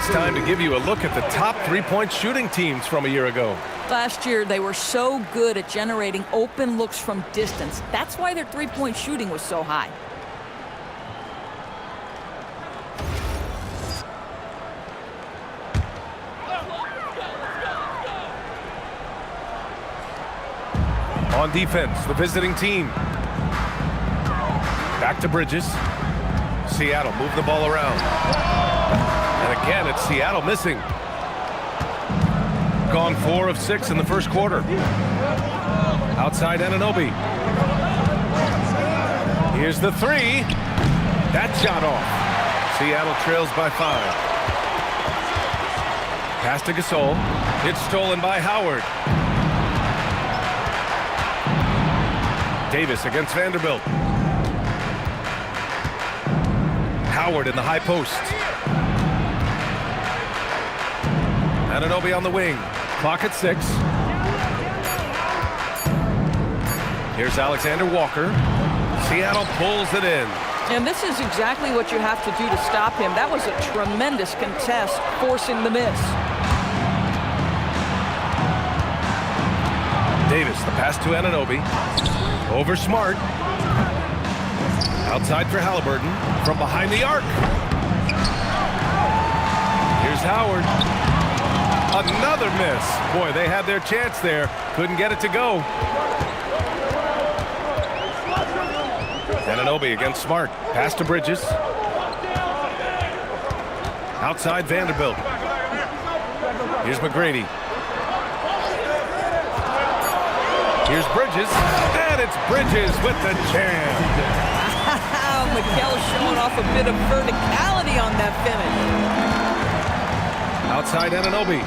It's time to give you a look at the top three-point shooting teams from a year ago. Last year, they were so good at generating open looks from distance. That's why their three-point shooting was so high. On defense, the visiting team. Back to Bridges. Seattle move the ball around. And again, it's Seattle missing. Gone 4 of 6 in the first quarter. Outside Anunoby. Here's the 3. That shot off. Seattle trails by 5. Pass to Gasol. It's stolen by Howard. Davis against Vanderbilt. Howard in the high post. Anunoby on the wing. Clock at 6. Here's Alexander Walker. Seattle pulls it in. And this is exactly what you have to do to stop him. That was a tremendous contest, forcing the miss. Davis, the pass to Anunoby. Over Smart. Outside for Halliburton. From behind the arc. Here's Howard. Another miss. Boy, they had their chance there. Couldn't get it to go. Anunoby against Smart. Pass to Bridges. Outside Vanderbilt. Here's McGrady. Here's Bridges. And it's Bridges with the jam. Mikal showing off a bit of verticality on that finish. Outside Anunoby.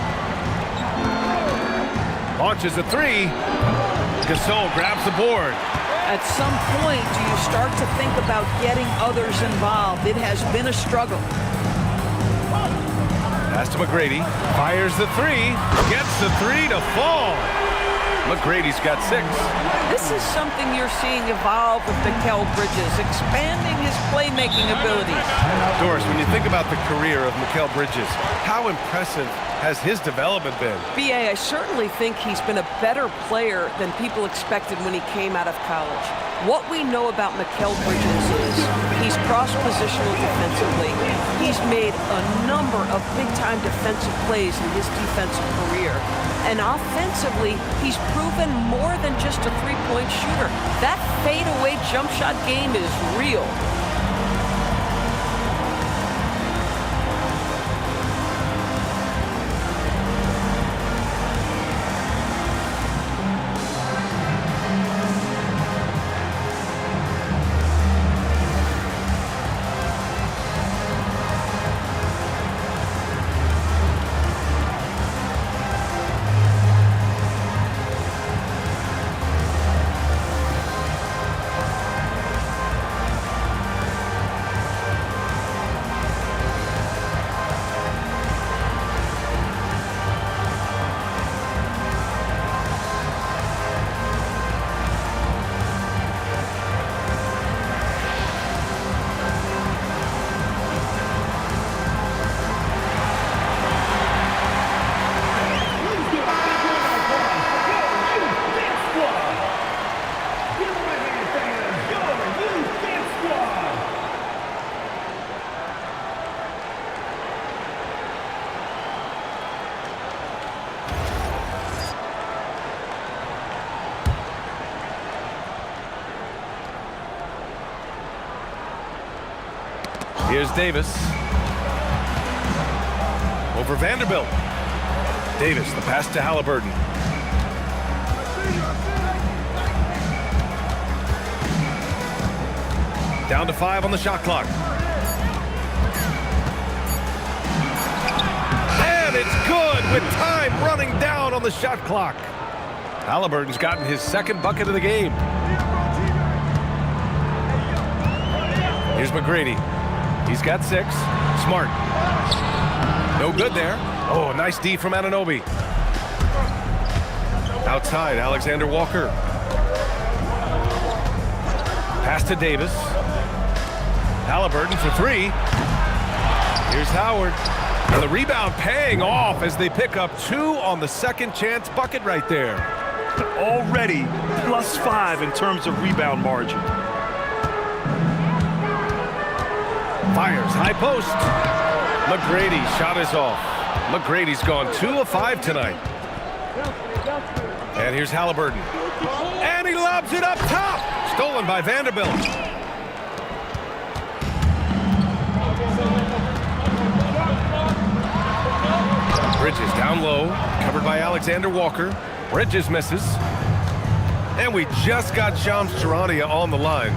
Launches a 3. Gasol grabs the board. At some point, do you start to think about getting others involved? It has been a struggle. Pass to McGrady. Fires the 3. Gets the 3 to fall. McGrady's got 6. This is something you're seeing evolve with Mikal Bridges, expanding his playmaking abilities. Doris, when you think about the career of Mikal Bridges, how impressive has his development been? B.A., I certainly think he's been a better player than people expected when he came out of college. What we know about Mikal Bridges is he's cross-positional defensively. He's made a number of big-time defensive plays in his defensive career. And offensively, he's proven more than just a three-point shooter. That fadeaway jump shot game is real. Here's Davis. Over Vanderbilt. Davis, the pass to Halliburton. Down to 5 on the shot clock. And it's good with time running down on the shot clock. Halliburton's gotten his second bucket of the game. Here's McGrady. He's got 6. Smart. No good there. Oh, nice D from Anunoby. Outside, Alexander Walker. Pass to Davis. Halliburton for 3. Here's Howard. And the rebound paying off as they pick up 2 on the second chance bucket right there. Already +5 in terms of rebound margin. Fires high post. McGrady shot is off. McGrady's gone 2 of 5 tonight. And here's Halliburton. And he lobs it up top. Stolen by Vanderbilt. Bridges down low, covered by Alexander Walker. Bridges misses. And we just got Shams Charania on the line.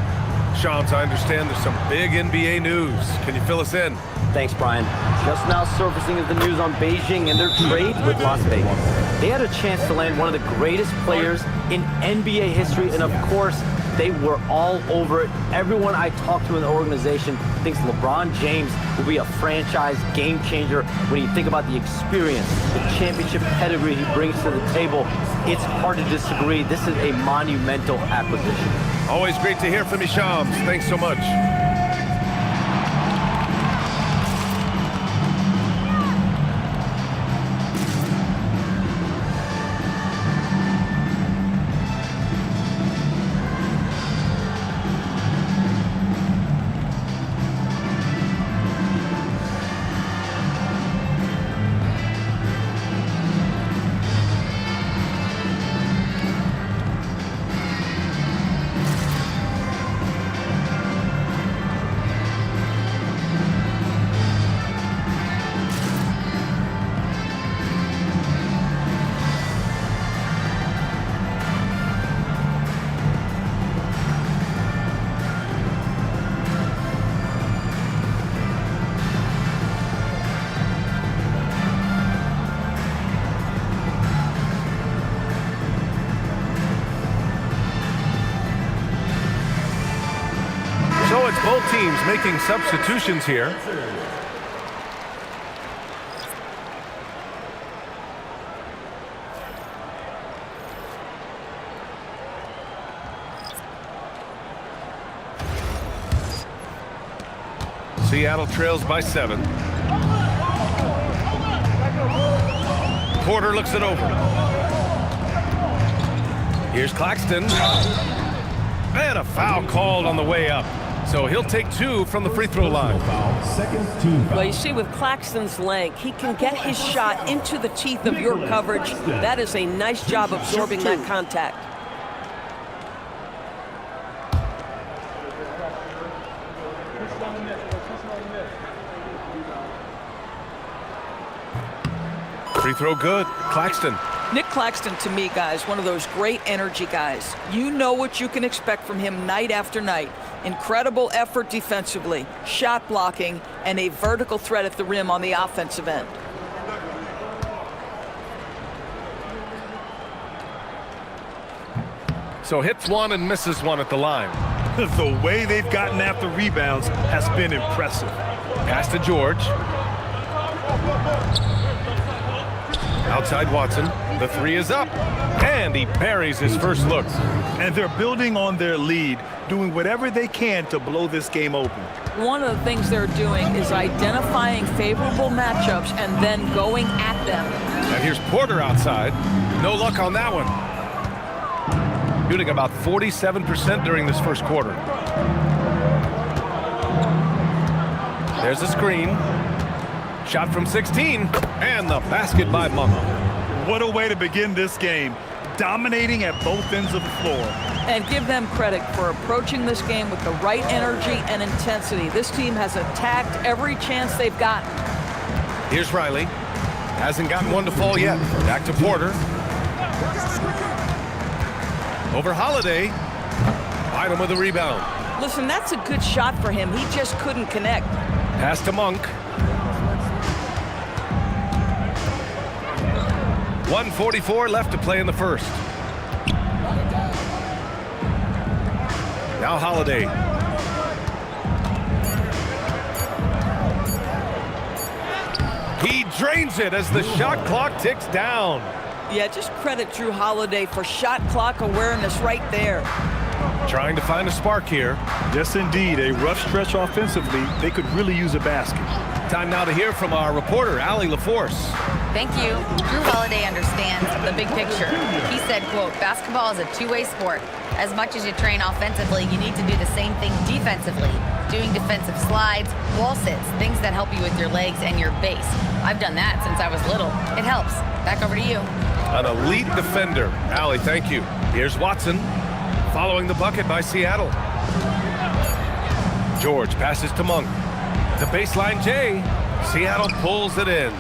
Shams, I understand there's some big NBA news. Can you fill us in? Thanks, Brian. Just now surfacing is the news on Beijing and their trade with Las Vegas. They had a chance to land one of the greatest players in NBA history, and of course, they were all over it. Everyone I talked to in the organization thinks LeBron James will be a franchise game changer when you think about the experience, the championship pedigree he brings to the table. It's hard to disagree. This is a monumental acquisition. Always great to hear from you, Shams. Thanks so much. So it's both teams making substitutions here. Seattle trails by 7. Porter looks it over. Here's Claxton. And a foul called on the way up. So he'll take 2 from the free throw line. Well, you see, with Claxton's length, he can get his shot into the teeth of your coverage. That is a nice job absorbing that contact. Free throw good. Claxton. Nick Claxton, to me, guys, one of those great energy guys. You know what you can expect from him night after night. Incredible effort defensively, shot blocking, and a vertical threat at the rim on the offensive end. So hits 1 and misses 1 at the line. The way they've gotten after rebounds has been impressive. Pass to George. Outside Watson. The 3 is up. And he buries his first look. And they're building on their lead, doing whatever they can to blow this game open. One of the things they're doing is identifying favorable matchups and then going at them. And here's Porter outside. No luck on that one. Shooting about 47% during this first quarter. There's a screen. Shot from 16. And the basket by Monk. What a way to begin this game. Dominating at both ends of the floor. And give them credit for approaching this game with the right energy and intensity. This team has attacked every chance they've gotten. Here's Riley. Hasn't gotten one to fall yet. Back to Porter. Over Holiday. Bynum with a rebound. Listen, that's a good shot for him. He just couldn't connect. Pass to Monk. 1:44 left to play in the first. Now Holiday. He drains it as the shot clock ticks down. Yeah, just credit Drew Holiday for shot clock awareness right there. trying to find a spark here. Yes, indeed. A rough stretch offensively. They could really use a basket. Time now to hear from our reporter, Allie LaForce. Thank you. Drew Holiday understands the big picture. He said, quote, basketball is a two-way sport. As much as you train offensively, you need to do the same thing defensively. Doing defensive slides, wall sits, things that help you with your legs and your base. I've done that since I was little. It helps. Back over to you. An elite defender. Allie, thank you. Here's Watson, following the bucket by Seattle. George passes to Monk. The baseline J. Seattle pulls it in.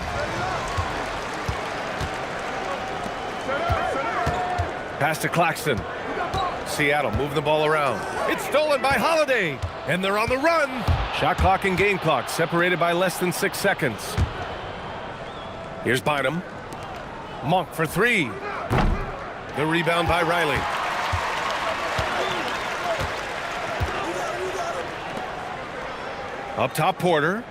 Pass to Claxton. Seattle move the ball around. It's stolen by Holiday, and they're on the run. Shot clock and game clock separated by less than 6 seconds. Here's Bynum. Monk for three. The rebound by Riley. Up top, Porter.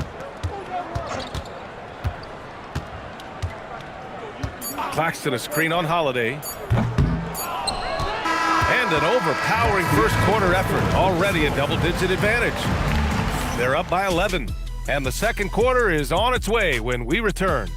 Claxton a screen on Holiday. And an overpowering first quarter effort. Already a double-digit advantage. They're up by 11. And the second quarter is on its way when we return.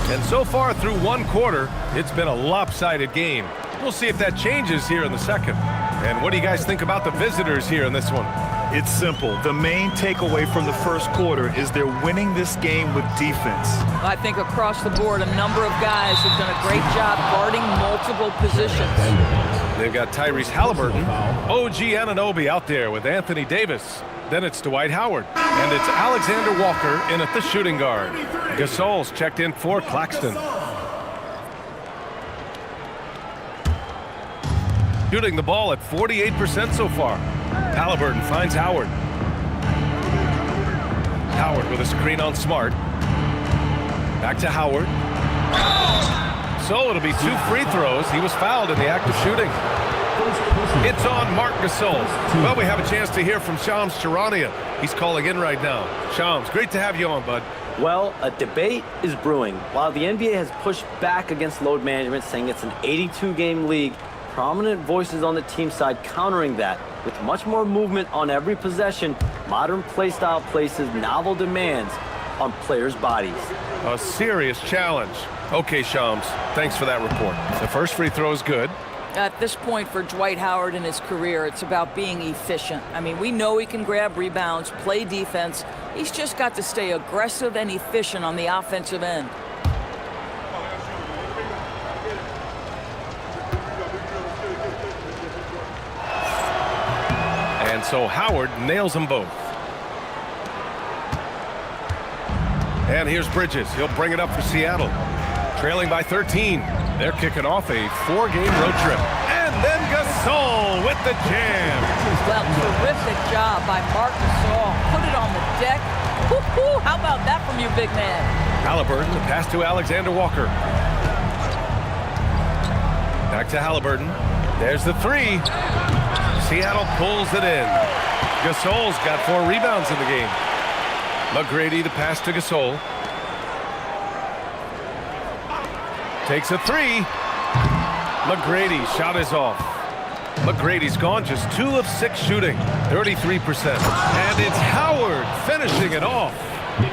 And so far through one quarter, it's been a lopsided game. We'll see if that changes here in the second. And what do you guys think about the visitors here in this one? It's simple. The main takeaway from the first quarter is they're winning this game with defense. I think across the board, a number of guys have done a great job guarding multiple positions. They've got Tyrese Halliburton, OG Anunoby out there with Anthony Davis. Then it's Dwight Howard. And it's Alexander Walker in at the shooting guard. Gasol's checked in for Claxton. Shooting the ball at 48% so far. Halliburton finds Howard. Howard with a screen on Smart. Back to Howard. So it'll be 2 free throws. He was fouled in the act of shooting. It's on Marc Gasol. Well, we have a chance to hear from Shams Charania. He's calling in right now. Shams, great to have you on, bud. Well, a debate is brewing. While the NBA has pushed back against load management, saying it's an 82-game league, prominent voices on the team side countering that. With much more movement on every possession, modern play style places novel demands on players' bodies. A serious challenge. Okay, Shams, thanks for that report. The first free throw is good. At this point for Dwight Howard in his career, it's about being efficient. I mean, we know he can grab rebounds, play defense. He's just got to stay aggressive and efficient on the offensive end. And so Howard nails them both. And here's Bridges. He'll bring it up for Seattle. Trailing by 13. They're kicking off a 4-game road trip. And then Gasol with the jam. Well, terrific job by Marc Gasol. Put it on the deck. Woo-hoo, how about that from your big man? Halliburton, the pass to Alexander Walker. Back to Halliburton. There's the three. Seattle pulls it in. Gasol's got 4 rebounds in the game. McGrady, the pass to Gasol. Takes a 3. McGrady, shot is off. McGrady's gone just 2 of 6 shooting, 33%. And it's Howard finishing it off.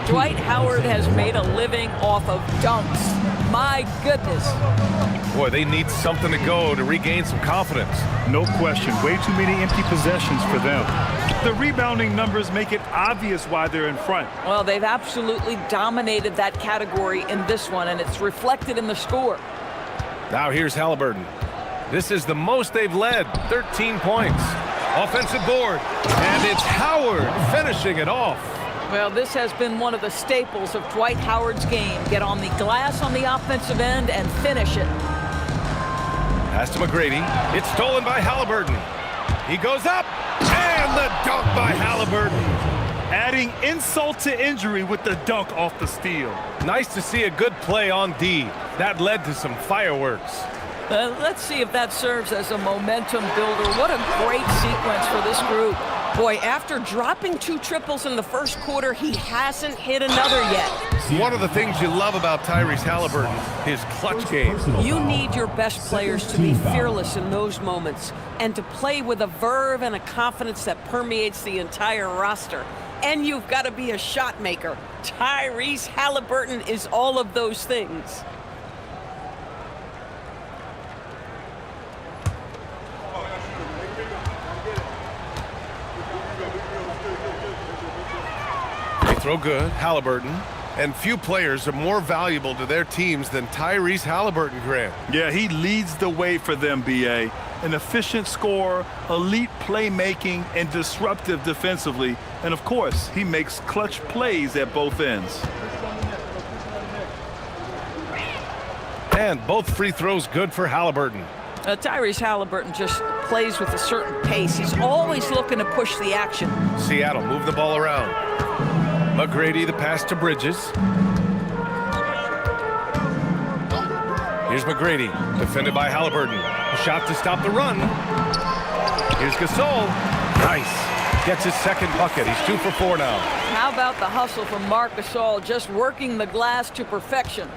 Dwight Howard has made a living off of dunks. My goodness. Boy, they need something to go to regain some confidence. No question. Way too many empty possessions for them. The rebounding numbers make it obvious why they're in front. Well, they've absolutely dominated that category in this one, and it's reflected in the score. Now here's Halliburton. This is the most they've led, 13 points. Offensive board, and it's Howard finishing it off. Well, this has been one of the staples of Dwight Howard's game. Get on the glass on the offensive end and finish it. Pass to McGrady. It's stolen by Halliburton. He goes up, and the dunk by Halliburton. Adding insult to injury with the dunk off the steal. Nice to see a good play on D. That led to some fireworks. Let's see if that serves as a momentum builder. What a great sequence for this group. Boy, after dropping 2 triples in the first quarter, he hasn't hit another yet. One of the things you love about Tyrese Halliburton, his clutch game. You need your best players to be fearless in those moments and to play with a verve and a confidence that permeates the entire roster. And you've got to be a shot maker. Tyrese Halliburton is all of those things. Throw good, Halliburton. And few players are more valuable to their teams than Tyrese Halliburton, Grant. Yeah, he leads the way for them, B.A. An efficient scorer, elite playmaking, and disruptive defensively. And, of course, he makes clutch plays at both ends. And both free throws good for Halliburton. Tyrese Halliburton just plays with a certain pace. He's always looking to push the action. Seattle move the ball around. McGrady, the pass to Bridges. Here's McGrady, defended by Halliburton. A shot to stop the run. Here's Gasol. Nice. Gets his second bucket. He's 2 for 4 now. How about the hustle from Marc Gasol, just working the glass to perfection.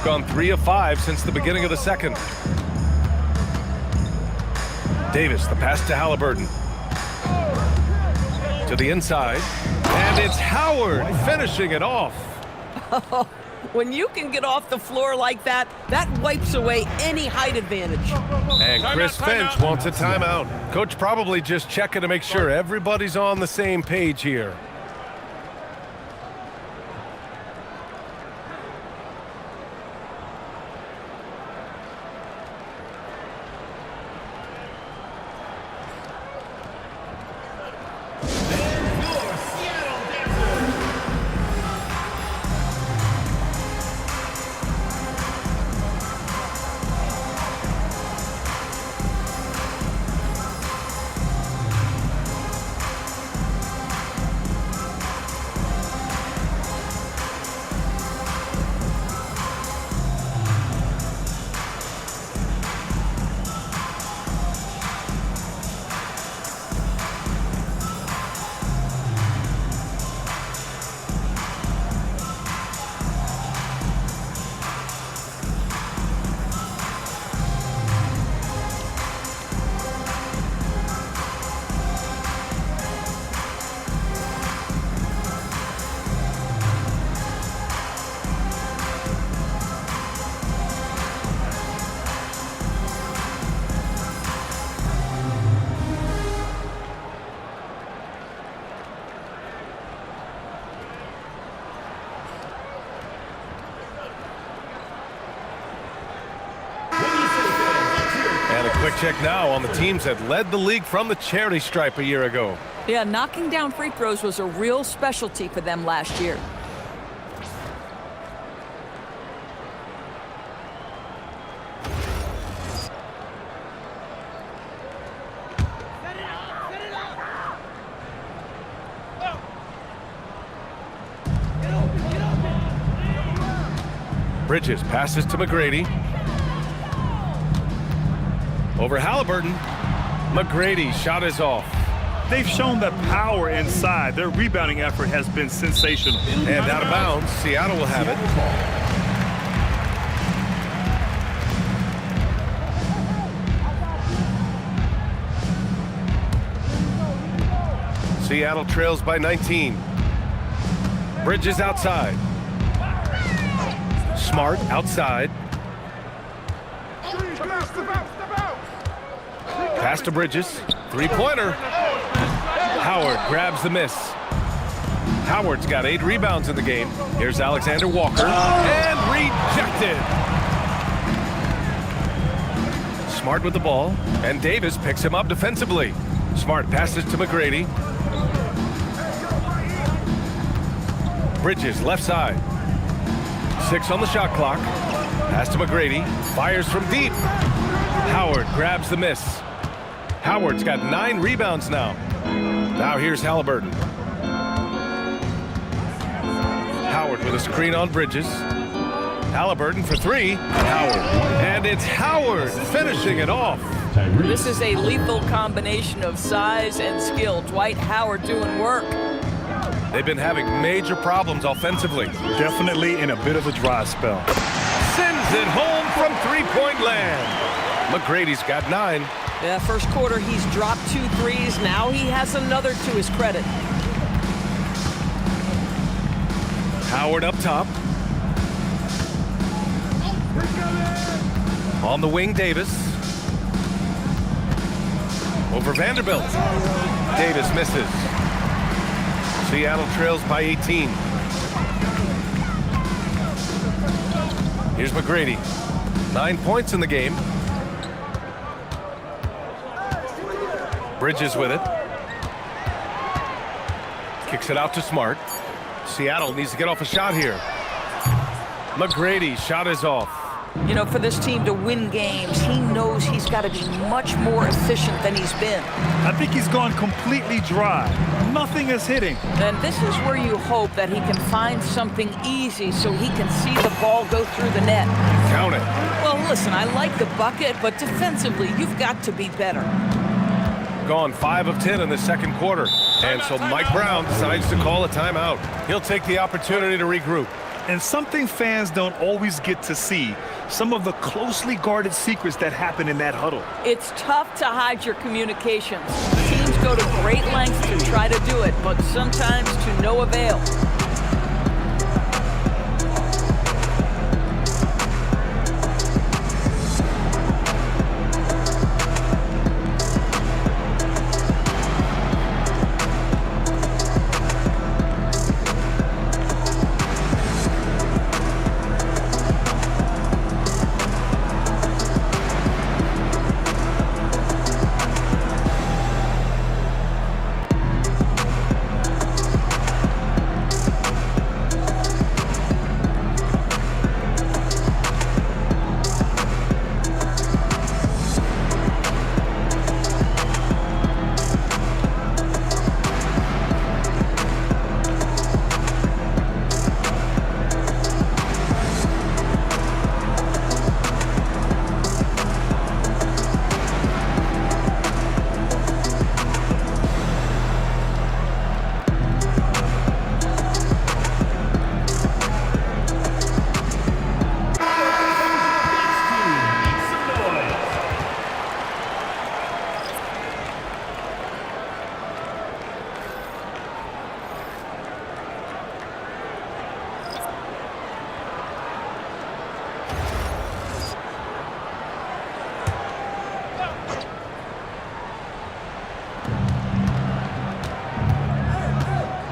Gone 3 of 5 since the beginning of the second. Davis, the pass to Halliburton. To the inside. And it's Howard finishing it off. When you can get off the floor like that, that wipes away any height advantage. And Chris Finch wants a timeout. Coach probably just checking to make sure everybody's on the same page here. Quick check now on the teams that led the league from the charity stripe a year ago. Yeah, knocking down free throws was a real specialty for them last year. Bridges passes to McGrady. Over Halliburton. McGrady shot is off. They've shown that power inside. Their rebounding effort has been sensational. And out of bounds, Seattle will have it. Seattle trails by 19. Bridges outside. Smart outside. Pass to Bridges. Three-pointer. Howard grabs the miss. Howard's got 8 rebounds in the game. Here's Alexander Walker. And rejected. Smart with the ball. And Davis picks him up defensively. Smart passes to McGrady. Bridges left side. 6 on the shot clock. Pass to McGrady. Fires from deep. Howard grabs the miss. Howard's got 9 rebounds now. Now here's Halliburton. Howard with a screen on Bridges. Halliburton for three. Howard. And it's Howard finishing it off. This is a lethal combination of size and skill. Dwight Howard doing work. They've been having major problems offensively. Definitely in a bit of a dry spell. Sends it home from three-point land. McGrady's got 9. Yeah, first quarter, he's dropped 2 threes. Now he has another to his credit. Howard up top. On the wing, Davis. Over Vanderbilt. Davis misses. Seattle trails by 18. Here's McGrady. 9 points in the game. Bridges with it. Kicks it out to Smart. Seattle needs to get off a shot here. McGrady, shot is off. You know, for this team to win games, he knows he's got to be much more efficient than he's been. I think he's gone completely dry. Nothing is hitting. And this is where you hope that he can find something easy so he can see the ball go through the net. Count it. Well, listen, I like the bucket, but defensively, you've got to be better. Gone 5 of 10 in the second quarter. And so Mike Brown decides to call a timeout. He'll take the opportunity to regroup. And something fans don't always get to see, some of the closely guarded secrets that happen in that huddle. It's tough to hide your communications. Teams go to great lengths to try to do it, but sometimes to no avail.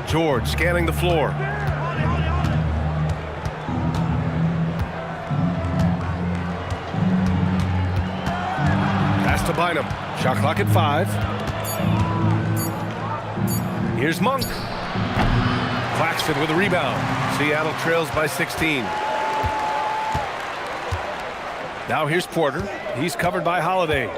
George scanning the floor. Pass to Bynum. Shot clock at 5. Here's Monk. Claxton with a rebound. Seattle trails by 16. Now here's Porter. He's covered by Holiday.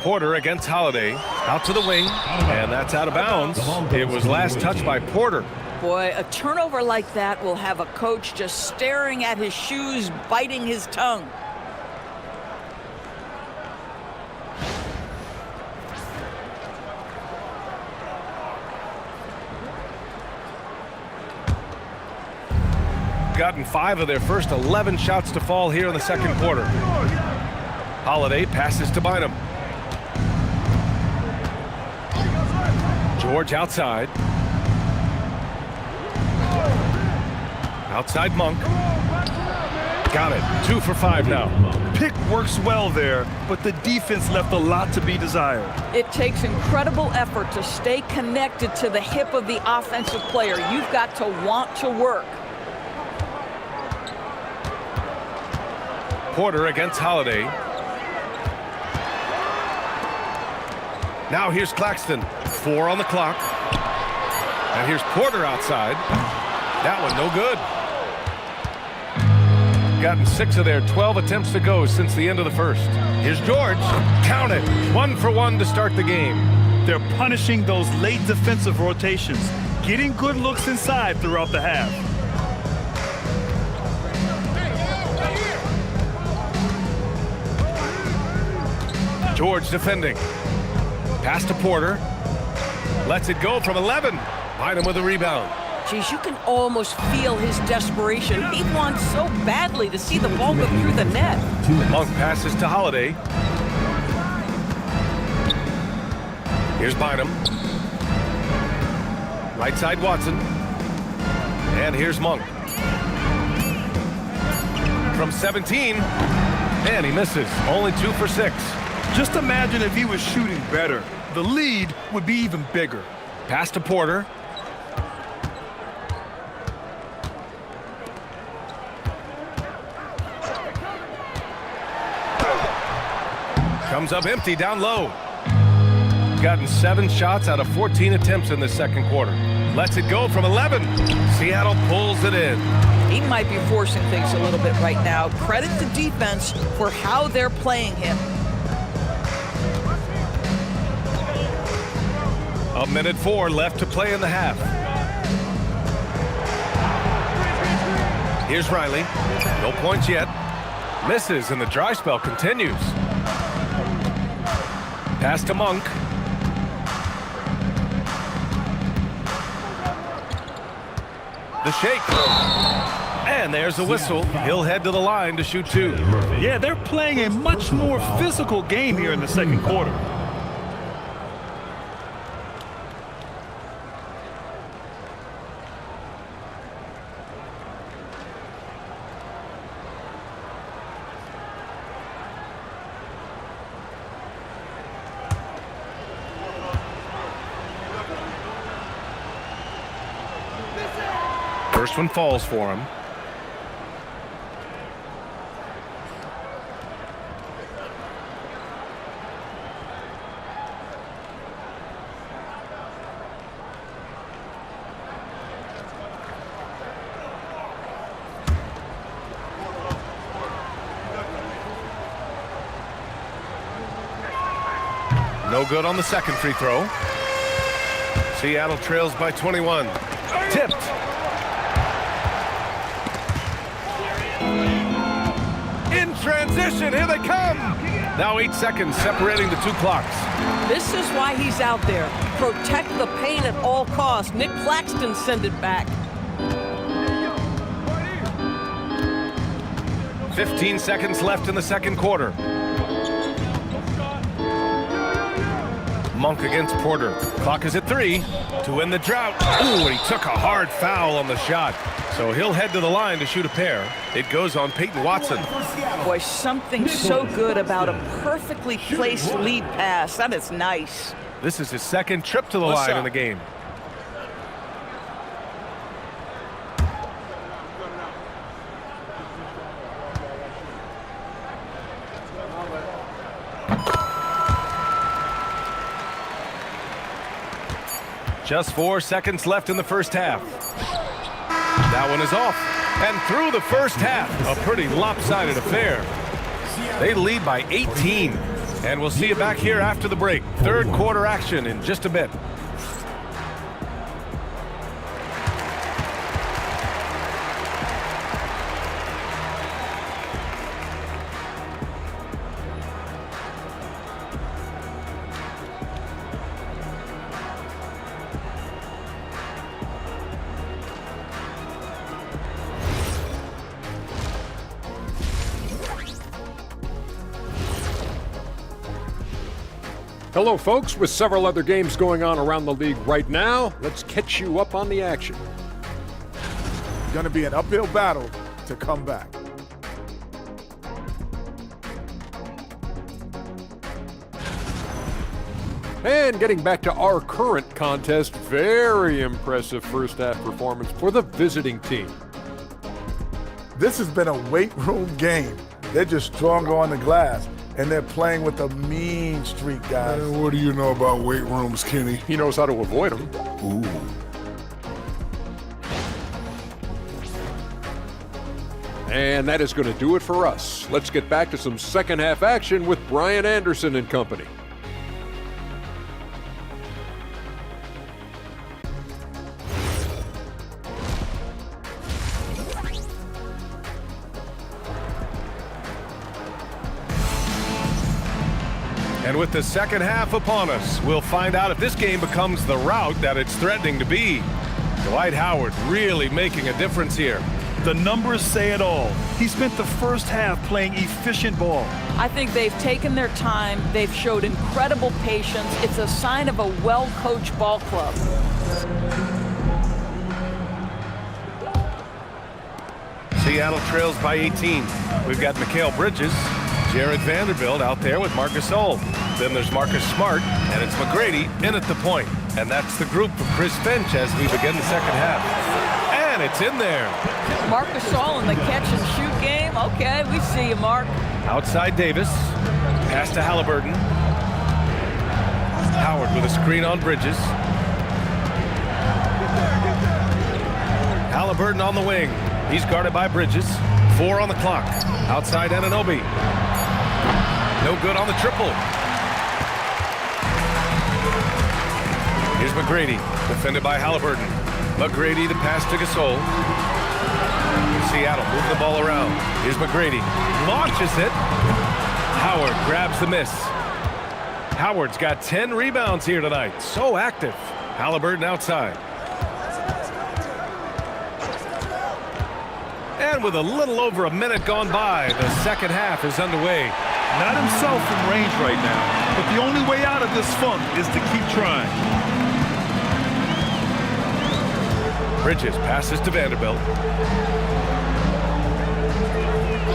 Porter against Holiday. Out to the wing, and that's out of bounds. It was last touched by Porter. Boy, a turnover like that will have a coach just staring at his shoes, biting his tongue. Gotten 5 of their first 11 shots to fall here in the second quarter. Holiday passes to Bynum. George outside. Outside Monk. Got it. 2 for 5 now. Pick works well there, but the defense left a lot to be desired. It takes incredible effort to stay connected to the hip of the offensive player. You've got to want to work. Porter against Holiday. Now here's Claxton. 4 on the clock. And here's Porter outside. That one no good. Gotten 6 of their 12 attempts to go since the end of the first. Here's George. Count it. 1 for 1 to start the game. They're punishing those late defensive rotations. getting good looks inside throughout the half. George defending. Pass to Porter. Lets it go from 11. Bynum with a rebound. Geez, you can almost feel his desperation. He wants so badly to see the ball go through the net. Monk passes to Holiday. Here's Bynum. Right side Watson. And here's Monk. From 17. And he misses. Only 2 for 6. Just imagine if he was shooting better. The lead would be even bigger. Pass to Porter. Comes up empty down low. Gotten 7 shots out of 14 attempts in the second quarter. Lets it go from 11. Seattle pulls it in. He might be forcing things a little bit right now. Credit the defense for how they're playing him. A minute 4 left to play in the half. Here's Riley. No points yet. Misses, and the dry spell continues. Pass to Monk. The shake. And there's a whistle. He'll head to the line to shoot 2. Yeah, they're playing a much more physical game here in the second quarter. First one falls for him. No good on the second free throw. Seattle trails by 21. Tipped. In transition, here they come. Now 8 seconds separating the 2 clocks. This is why he's out there. Protect the paint at all costs. Nick Claxton send it back. 15 seconds left in the second quarter. Monk against Porter. Clock is at 3 to win the drought. Ooh, and he took a hard foul on the shot. So he'll head to the line to shoot a pair. It goes on Peyton Watson. Boy, something so good about a perfectly placed lead pass. That is nice. This is his second trip to the line in the game. Just 4 seconds left in the first half. That one is off. And through the first half, a pretty lopsided affair. They lead by 18. And we'll see you back here after the break. Third quarter action in just a bit. Hello, folks. With several other games going on around the league right now, let's catch you up on the action. It's going to be an uphill battle to come back. And getting back to our current contest, very impressive first half performance for the visiting team. This has been a weight room game. They're just stronger on the glass. And they're playing with a mean streak, guys. Man, what do you know about weight rooms, Kenny? He knows how to avoid them. Ooh. And that is going to do it for us. Let's get back to some second half action with Brian Anderson and company. And with the second half upon us, we'll find out if this game becomes the rout that it's threatening to be. Dwight Howard really making a difference here. The numbers say it all. He spent the first half playing efficient ball. I think they've taken their time. They've showed incredible patience. It's a sign of a well-coached ball club. Seattle trails by 18. We've got Mikal Bridges, Jared Vanderbilt out there with Marc Gasol. Then there's Marcus Smart, and it's McGrady in at the point. And that's the group for Chris Finch as we begin the second half. And it's in there. Marc Gasol in the catch-and-shoot game. Okay, we see you, Mark. Outside Davis. Pass to Halliburton. Howard with a screen on Bridges. Halliburton on the wing. He's guarded by Bridges. 4 on the clock. Outside Anunoby. No good on the triple. Here's McGrady, defended by Halliburton. McGrady, the pass to Gasol. Seattle moving the ball around. Here's McGrady, launches it. Howard grabs the miss. Howard's got 10 rebounds here tonight. So active. Halliburton outside. And with a little over a minute gone by, the second half is underway. Not himself in range right now, but the only way out of this funk is to keep trying. Bridges passes to Vanderbilt.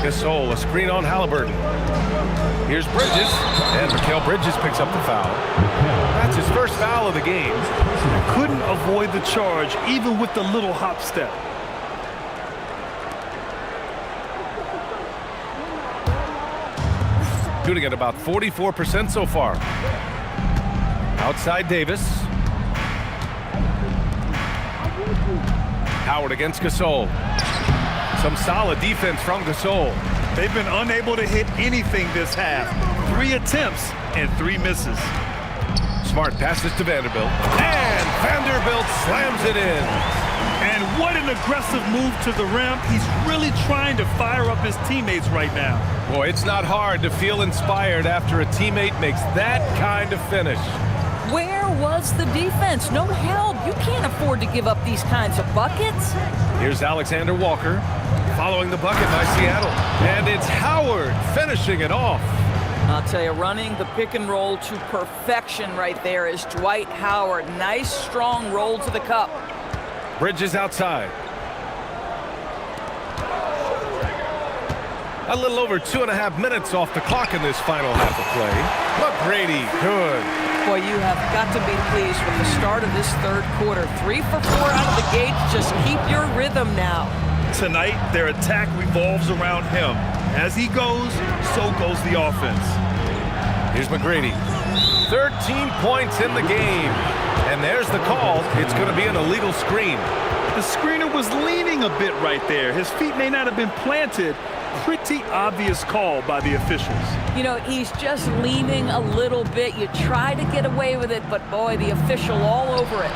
Gasol, a screen on Halliburton. Here's Bridges, and Mikal Bridges picks up the foul. That's his first foul of the game. Couldn't avoid the charge, even with the little hop step. Shooting at about 44% so far. Outside Davis. Howard against Gasol. Some solid defense from Gasol. They've been unable to hit anything this half. 3 attempts and 3 misses. Smart passes to Vanderbilt. And Vanderbilt slams it in. And what an aggressive move to the rim. He's really trying to fire up his teammates right now. Boy, it's not hard to feel inspired after a teammate makes that kind of finish. Where was the defense? No help. You can't afford to give up these kinds of buckets. Here's Alexander Walker following the bucket by Seattle. And it's Howard finishing it off. I'll tell you, running the pick and roll to perfection right there is Dwight Howard. Nice, strong roll to the cup. Bridges outside. A little over 2.5 minutes off the clock in this final half of play. McGrady, good. Boy, you have got to be pleased with the start of this third quarter. 3 for 4 out of the gate. Just keep your rhythm now. Tonight, their attack revolves around him. As he goes, so goes the offense. Here's McGrady. 13 points in the game. And there's the call. It's going to be an illegal screen. The screener was leaning a bit right there. His feet may not have been planted. Pretty obvious call by the officials. You know, he's just leaning a little bit. You try to get away with it, but boy, the official all over it.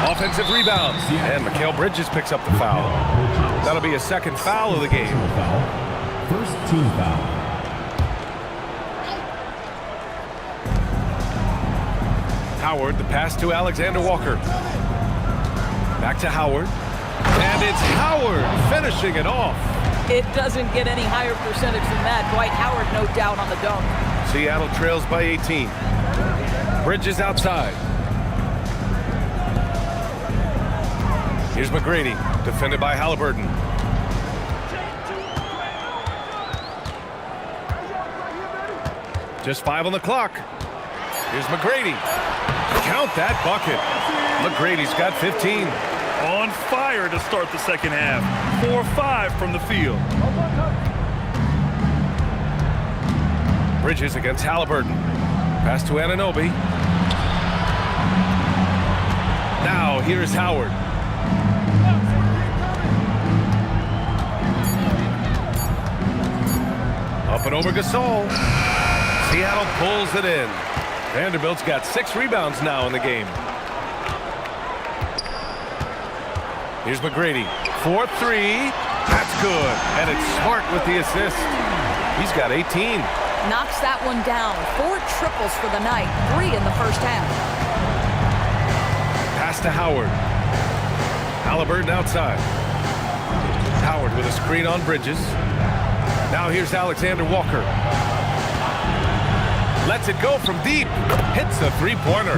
Offensive rebounds. And Mikal Bridges picks up the foul. That'll be a second foul of the game. First team foul. Howard, the pass to Alexander Walker. Back to Howard. And it's Howard finishing it off. It doesn't get any higher percentage than that. Dwight Howard, no doubt, on the dunk. Seattle trails by 18. Bridges outside. Here's McGrady, defended by Halliburton. Just 5 on the clock. Here's McGrady. Count that bucket. McGrady's got 15. On fire to start the second half. 4-5 from the field. Bridges against Halliburton. Pass to Anunoby. Now here's Howard. Up and over Gasol. Seattle pulls it in. Vanderbilt's got 6 rebounds now in the game. Here's McGrady. 4-3. That's good. And it's Smart with the assist. He's got 18. Knocks that one down. 4 triples for the night, 3 in the first half. Pass to Howard. Halliburton outside. Howard with a screen on Bridges. Now here's Alexander Walker. Lets it go from deep. Hits the three-pointer.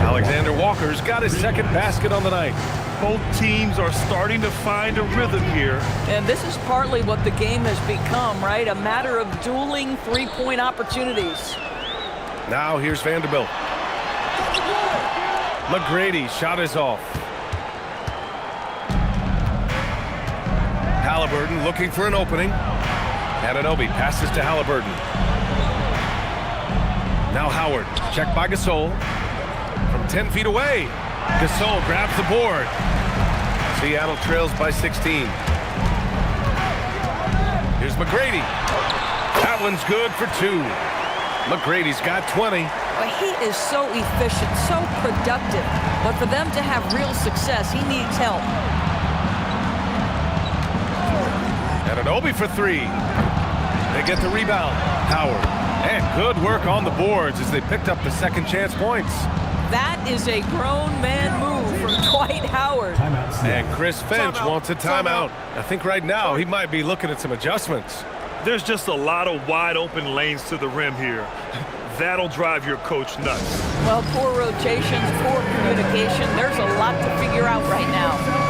Alexander Walker's got his second basket on the night. Both teams are starting to find a rhythm here. And this is partly what the game has become, right? A matter of dueling three-point opportunities. Now here's Vanderbilt. McGrady's shot is off. Halliburton looking for an opening. Anunoby passes to Halliburton. Now Howard, checked by Gasol. From 10 feet away, Gasol grabs the board. Seattle trails by 16. Here's McGrady. That one's good for 2. McGrady's got 20. Well, he is so efficient, so productive. But for them to have real success, he needs help. Anunoby for 3. They get the rebound. Howard. And good work on the boards as they picked up the second chance points. That is a grown man move from Dwight Howard. And Chris Finch wants a timeout. I think right now he might be looking at some adjustments. There's just a lot of wide open lanes to the rim here. That'll drive your coach nuts. Well, poor rotations, poor communication. There's a lot to figure out right now.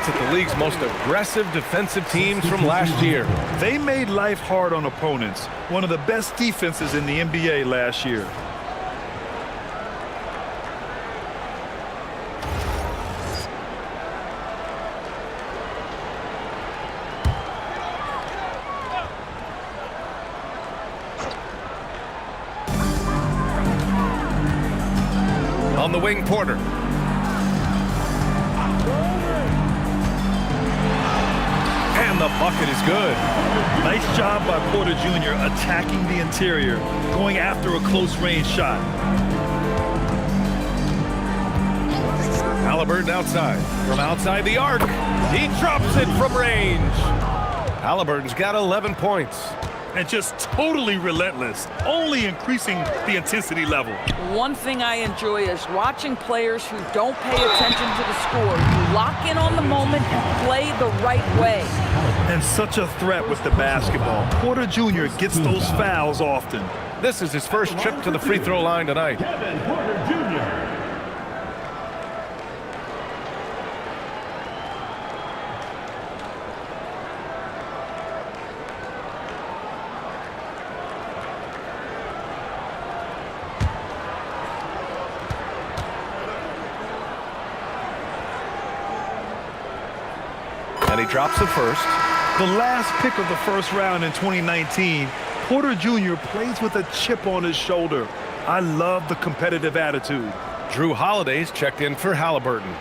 At the league's most aggressive defensive teams from last year. They made life hard on opponents. One of the best defenses in the NBA last year. On the wing, Porter. The bucket is good. Nice job by Porter Jr. attacking the interior, going after a close-range shot. Halliburton outside. From outside the arc, he drops it from range. Halliburton's got 11 points. And just totally relentless, only increasing the intensity level. One thing I enjoy is watching players who don't pay attention to the score. You lock in on the moment and play the right way. And such a threat with the basketball. Porter Jr. gets those fouls often. This is his first trip to the free throw line tonight. Kevin Porter Jr. And he drops the first. The last pick of the first round in 2019, Porter Jr. plays with a chip on his shoulder. I love the competitive attitude. Drew Holiday's checked in for Halliburton.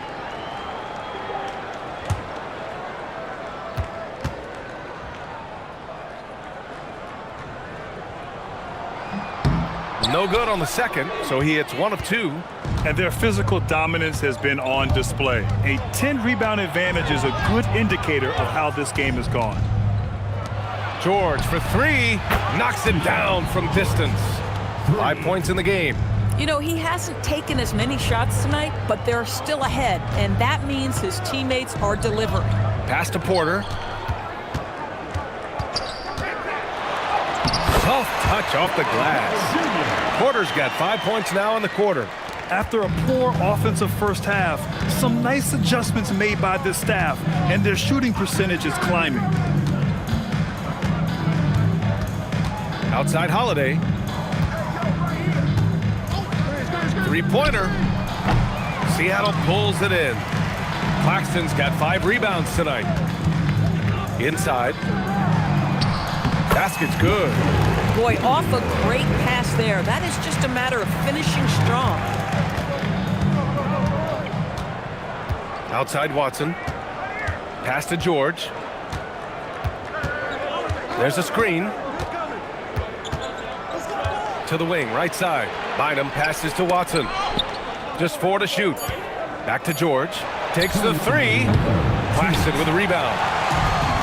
No good on the second, so he hits 1 of 2. And their physical dominance has been on display. A 10-rebound advantage is a good indicator of how this game has gone. George for 3, knocks it down from distance. 5 points in the game. You know, he hasn't taken as many shots tonight, but they're still ahead, and that means his teammates are delivering. Pass to Porter. Soft touch off the glass. Porter's got 5 points now in the quarter. After a poor offensive first half, some nice adjustments made by this staff, and their shooting percentage is climbing. Outside Holiday. Three-pointer. Seattle pulls it in. Claxton's got 5 rebounds tonight. Inside. Basket's good. Boy, off a great pass there. That is just a matter of finishing strong. Outside Watson. Pass to George. There's a screen. To the wing, right side. Bynum passes to Watson. Just 4 to shoot. Back to George. Takes the 3. Claxton with a rebound.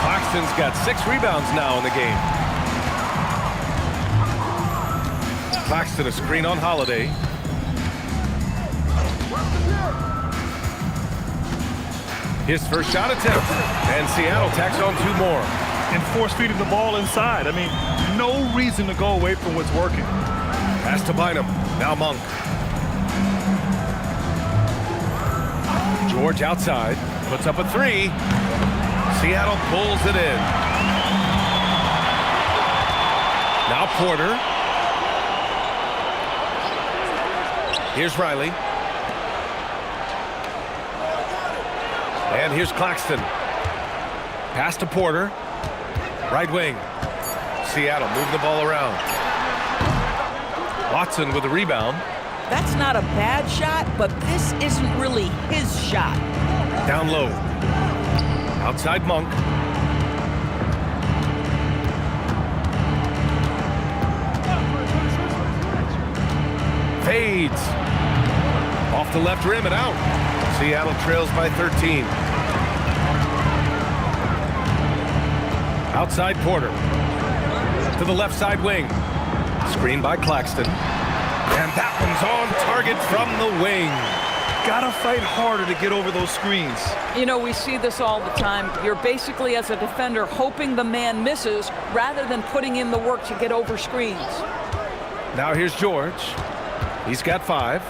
Claxton's got 6 rebounds now in the game. Claxton a screen on Holiday. His first shot attempt. And Seattle tacks on 2 more. And force-feeding the ball inside. I mean, no reason to go away from what's working. Pass to Bynum. Now Monk. George outside. Puts up a 3. Seattle pulls it in. Now Porter. Here's Riley. And here's Claxton. Pass to Porter. Right wing. Seattle move the ball around. Watson with a rebound. That's not a bad shot, but this isn't really his shot. Down low. Outside Monk. Fades. Off the left rim and out. Seattle trails by 13. Outside Porter. To the left side wing. Screen by Claxton. And that one's on target from the wing. Gotta fight harder to get over those screens. You know, we see this all the time. You're basically, as a defender, hoping the man misses rather than putting in the work to get over screens. Now here's George. He's got 5.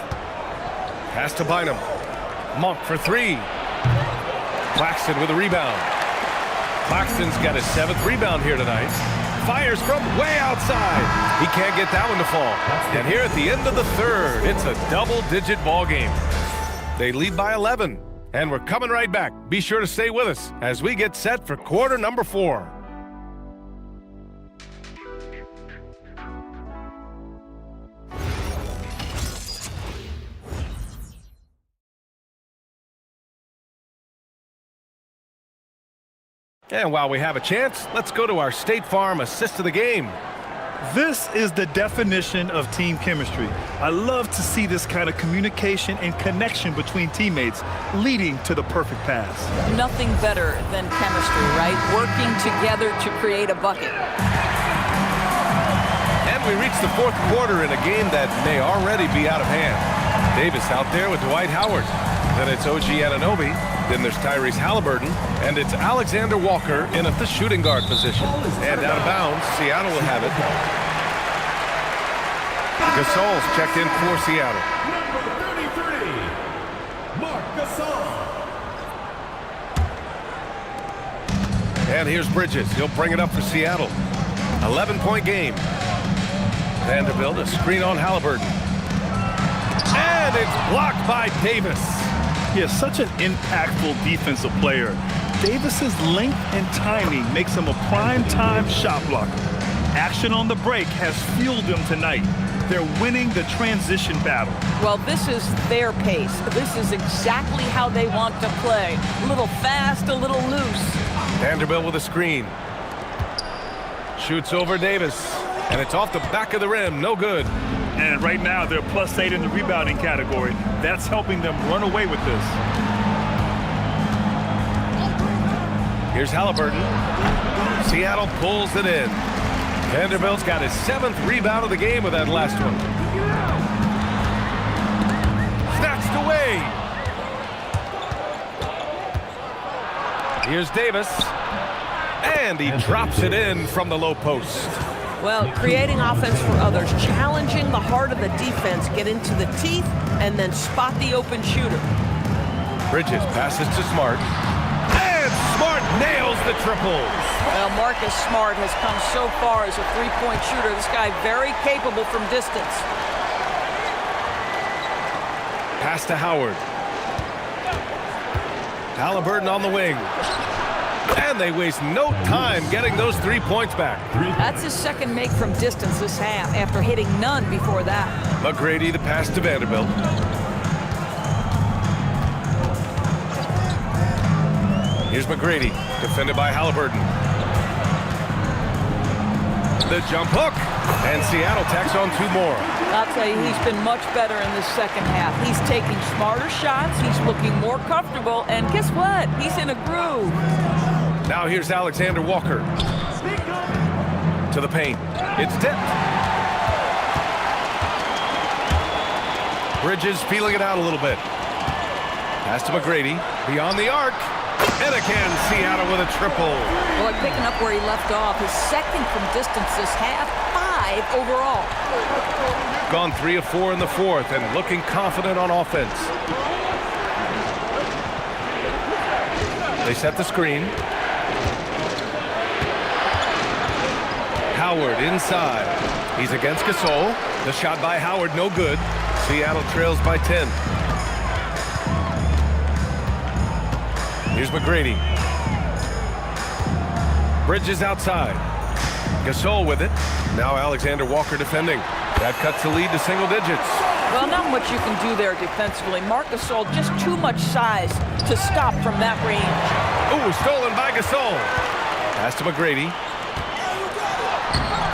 Pass to Bynum. Monk for 3. Claxton with a rebound. Claxton's got his 7th rebound here tonight. Fires from way outside. He can't get that one to fall. And here at the end of the 3rd, it's a double-digit ball game. They lead by 11, and we're coming right back. Be sure to stay with us as we get set for quarter number 4. And while we have a chance, let's go to our State Farm assist of the game. This is the definition of team chemistry. I love to see this kind of communication and connection between teammates leading to the perfect pass. Nothing better than chemistry, right? Working together to create a bucket. And we reach the 4th quarter in a game that may already be out of hand. Davis out there with Dwight Howard. Then it's OG Anunoby. Then there's Tyrese Halliburton. And it's Alexander Walker in at the shooting guard position. And out of bounds, Seattle will have it. Gasol's checked in for Seattle. Number 33, Marc Gasol. And here's Bridges. He'll bring it up for Seattle. 11-point game. Vanderbilt, a screen on Halliburton. And it's blocked by Davis. He is such an impactful defensive player. Davis's length and timing makes him a prime-time shot blocker. Action on the break has fueled them tonight. They're winning the transition battle. Well, this is their pace. This is exactly how they want to play. A little fast, a little loose. Vanderbilt with a screen. Shoots over Davis. And it's off the back of the rim. No good. And right now, they're +8 in the rebounding category. That's helping them run away with this. Here's Halliburton. Seattle pulls it in. Vanderbilt's got his 7th rebound of the game with that last one. Snatched away. Here's Davis. And he drops it in from the low post. Well, creating offense for others, challenging the heart of the defense, get into the teeth, and then spot the open shooter. Bridges passes to Smart. And Smart nails the triple. Well, Marcus Smart has come so far as a three-point shooter. This guy very capable from distance. Pass to Howard. Halliburton on the wing. And they waste no time getting those 3 points back. That's his second make from distance this half after hitting none before that. McGrady the pass to Vanderbilt. Here's McGrady, defended by Halliburton. The jump hook, and Seattle tacks on 2 more. I'll tell you, he's been much better in the second half. He's taking smarter shots, he's looking more comfortable, and guess what? He's in a groove. Now here's Alexander Walker. To the paint. It's tipped. Bridges feeling it out a little bit. Pass to McGrady. Beyond the arc. And again, Seattle with a triple. Boy, picking up where he left off. His second from distance this half, 5 overall. Gone 3 of 4 in the fourth and looking confident on offense. They set the screen. Howard inside. He's against Gasol. The shot by Howard, no good. Seattle trails by 10. Here's McGrady. Bridges outside. Gasol with it. Now Alexander Walker defending. That cuts the lead to single digits. Well, not much you can do there defensively. Marc Gasol, just too much size to stop from that range. Ooh, stolen by Gasol. Pass to McGrady.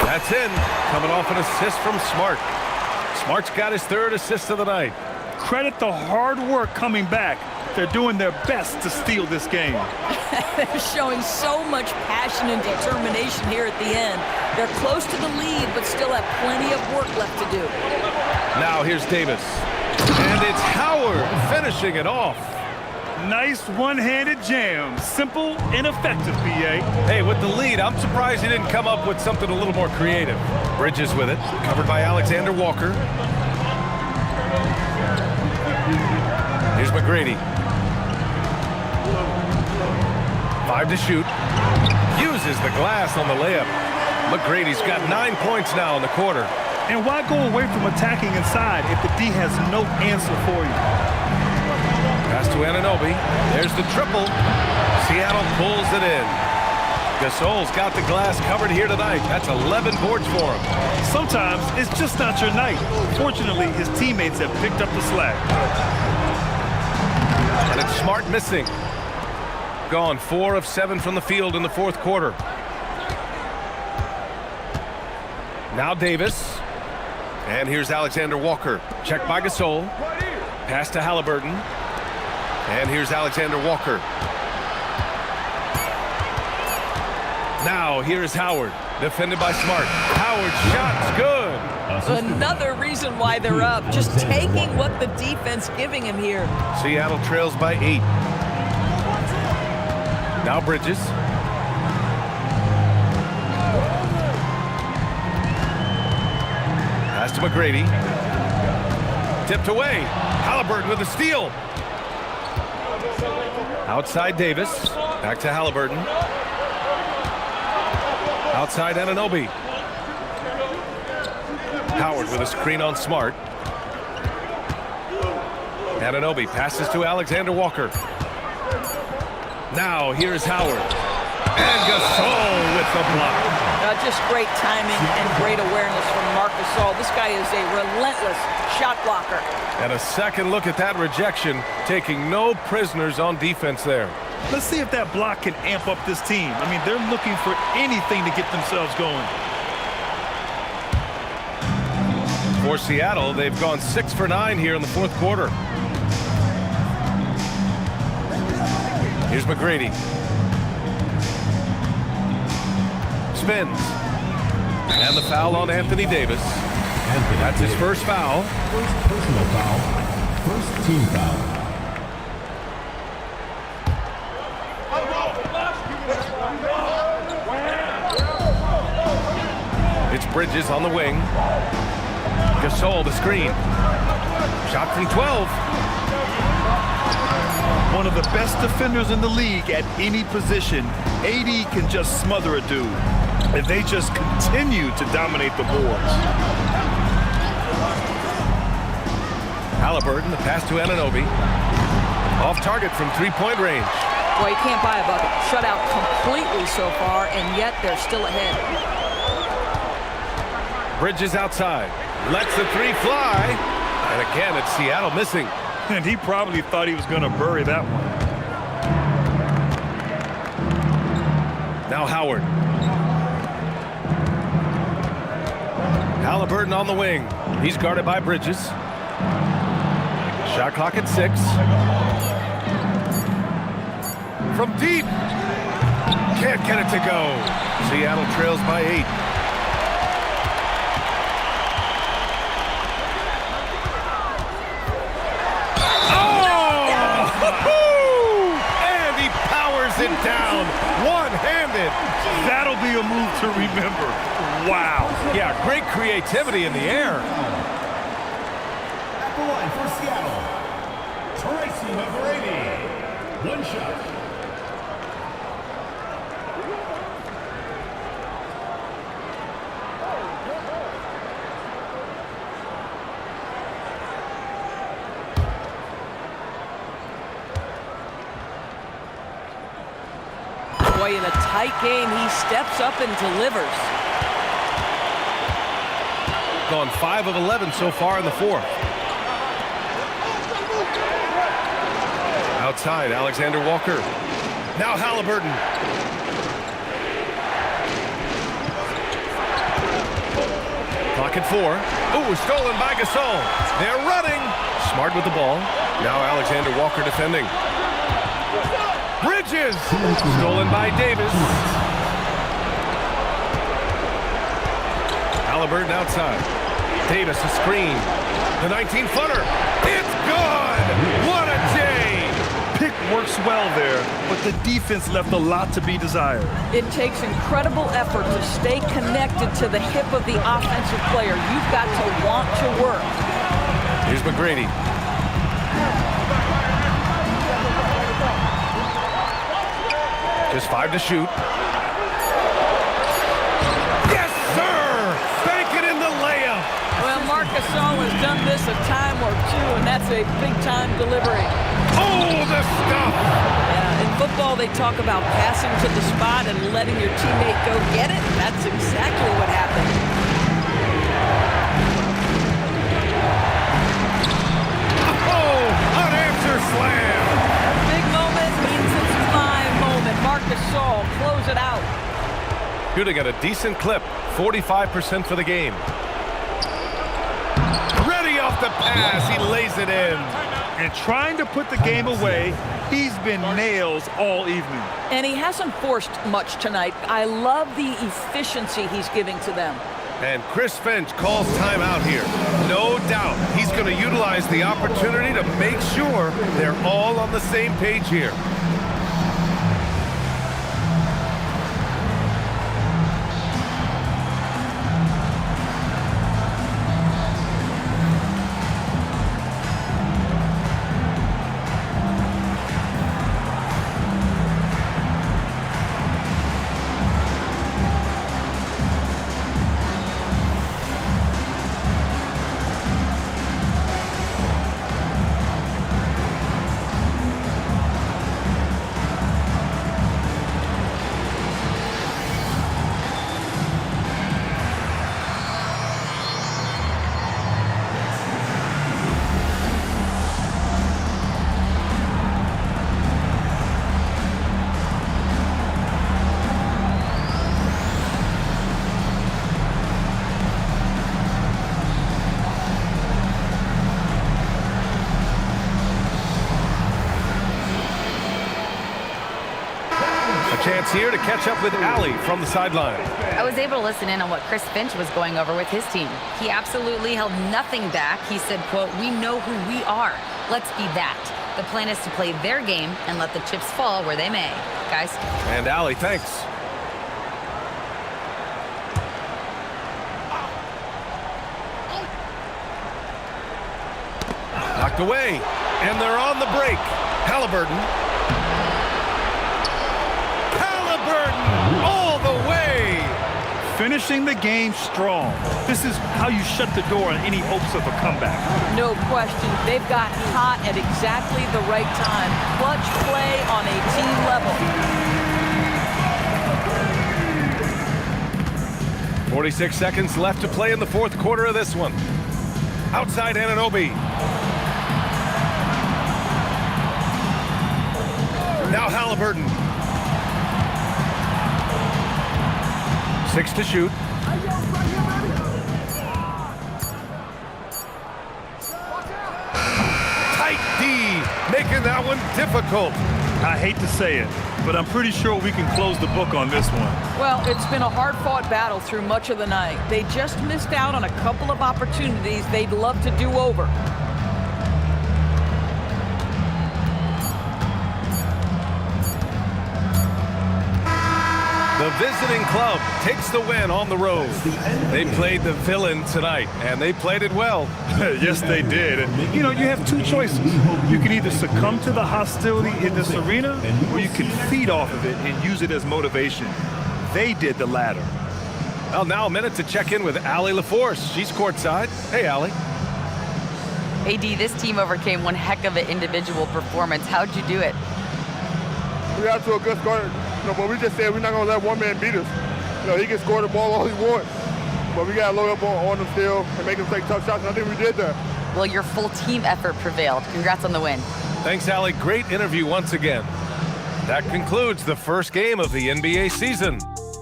That's in. Coming off an assist from Smart. Smart's got his 3rd assist of the night. Credit the hard work coming back. They're doing their best to steal this game. They're showing so much passion and determination here at the end. They're close to the lead, but still have plenty of work left to do. Now here's Davis. And it's Howard finishing it off. Nice one-handed jam. Simple and effective, B.A. Hey, with the lead, I'm surprised he didn't come up with something a little more creative. Bridges with it, covered by Alexander Walker. Here's McGrady. 5 to shoot. Uses the glass on the layup. McGrady's got 9 points now in the quarter. And why go away from attacking inside if the D has no answer for you? Pass to Anunoby. There's the triple. Seattle pulls it in. Gasol's got the glass covered here tonight. That's 11 boards for him. Sometimes it's just not your night. Fortunately, his teammates have picked up the slack. And it's Smart missing. Gone 4 of 7 from the field in the fourth quarter. Now Davis. And here's Alexander Walker. Checked by Gasol. Pass to Halliburton. And here's Alexander Walker. Now here's Howard. Defended by Smart. Howard's shot's good. Another reason why they're up. Just taking what the defense giving him here. Seattle trails by 8. Now Bridges. Pass to McGrady. Tipped away. Halliburton with a steal. Outside Davis. Back to Halliburton. Outside Anunoby. Howard with a screen on Smart. Anunoby passes to Alexander Walker. Now here's Howard. And Gasol with the block. Just great timing and great awareness from Marc Gasol. This guy is a relentless shot blocker. And a second look at that rejection, taking no prisoners on defense there. Let's see if that block can amp up this team. I mean, they're looking for anything to get themselves going. For Seattle, they've gone 6 for 9 here in the fourth quarter. Here's McGrady. Spins. And the foul on Anthony Davis. That's his first foul. First personal foul. First team foul. Bridges on the wing. Gasol the screen. Shot from 12. One of the best defenders in the league at any position. AD can just smother a dude. And they just continue to dominate the boards. Halliburton, the pass to Anunoby. Off target from three-point range. Well, you can't buy a bucket. Shut out completely so far, and yet they're still ahead. Bridges outside. Lets the three fly. And again, it's Seattle missing. And he probably thought he was going to bury that one. Now Howard. Halliburton on the wing. He's guarded by Bridges. Shot clock at 6. From deep. Can't get it to go. Seattle trails by 8. And he powers it down one-handed. That'll be a move to remember. Wow. Yeah, great creativity in the air. At the line for Seattle, Tracy McGrady. One shot. Boy, in a tight game, he steps up and delivers. Gone 5 of 11 so far in the 4th. Outside, Alexander Walker. Now Halliburton. Clock at 4. Ooh, stolen by Gasol. They're running. Smart with the ball. Now Alexander Walker defending. Bridges! Stolen by Davis. Halliburton outside. Davis a screen. The 19-footer. It's good! What a day! Pick works well there, but the defense left a lot to be desired. It takes incredible effort to stay connected to the hip of the offensive player. You've got to want to work. Here's McGrady. Just 5 to shoot. Yes, sir! Bank it in the layup. Well, Marc Gasol has done this a time or two, and that's a big-time delivery. Oh, the stuff! Yeah, in football, they talk about passing to the spot and letting your teammate go get it. That's exactly what happened. Oh, unanswered slam! Big moment means it's my moment. Marc Gasol, close it out. Shooting at a decent clip, 45% for the game. Ready off the pass, he lays it in. And trying to put the game away, he's been nails all evening. And he hasn't forced much tonight. I love the efficiency he's giving to them. And Chris Finch calls timeout here. No doubt he's going to utilize the opportunity to make sure they're all on the same page here. Chance here to catch up with Allie from the sideline. I was able to listen in on what Chris Finch was going over with his team. He absolutely held nothing back. He said, quote, "We know who we are. Let's be that. The plan is to play their game and let the chips fall where they may." Guys. And Allie, thanks. Knocked away, and they're on the break. Halliburton. Halliburton all the way. Finishing the game strong. This is how you shut the door on any hopes of a comeback. No question. They've got hot at exactly the right time. Clutch play on a team level. 46 seconds left to play in the fourth quarter of this one. Outside Anunoby. Now Halliburton. 6 to shoot. Tight D, making that one difficult. I hate to say it, but I'm pretty sure we can close the book on this one. Well, it's been a hard-fought battle through much of the night. They just missed out on a couple of opportunities they'd love to do over. The visiting club takes the win on the road. They played the villain tonight, and they played it well. Yes, they did. And, you know, you have two choices. You can either succumb to the hostility in this arena, or you can feed off of it and use it as motivation. They did the latter. Well, now a minute to check in with Allie LaForce. She's courtside. Hey, Allie. AD, this team overcame one heck of an individual performance. How'd you do it? We got to a good start. But we just said we're not going to let one man beat us. He can score the ball all he wants. But we got to load up on him still and make him take tough shots, and I think we did that. Well, your full team effort prevailed. Congrats on the win. Thanks, Allie. Great interview once again. That concludes the first game of the NBA season.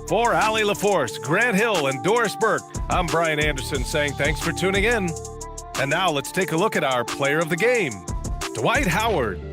For Allie LaForce, Grant Hill, and Doris Burke, I'm Brian Anderson saying thanks for tuning in. And now let's take a look at our player of the game, Dwight Howard.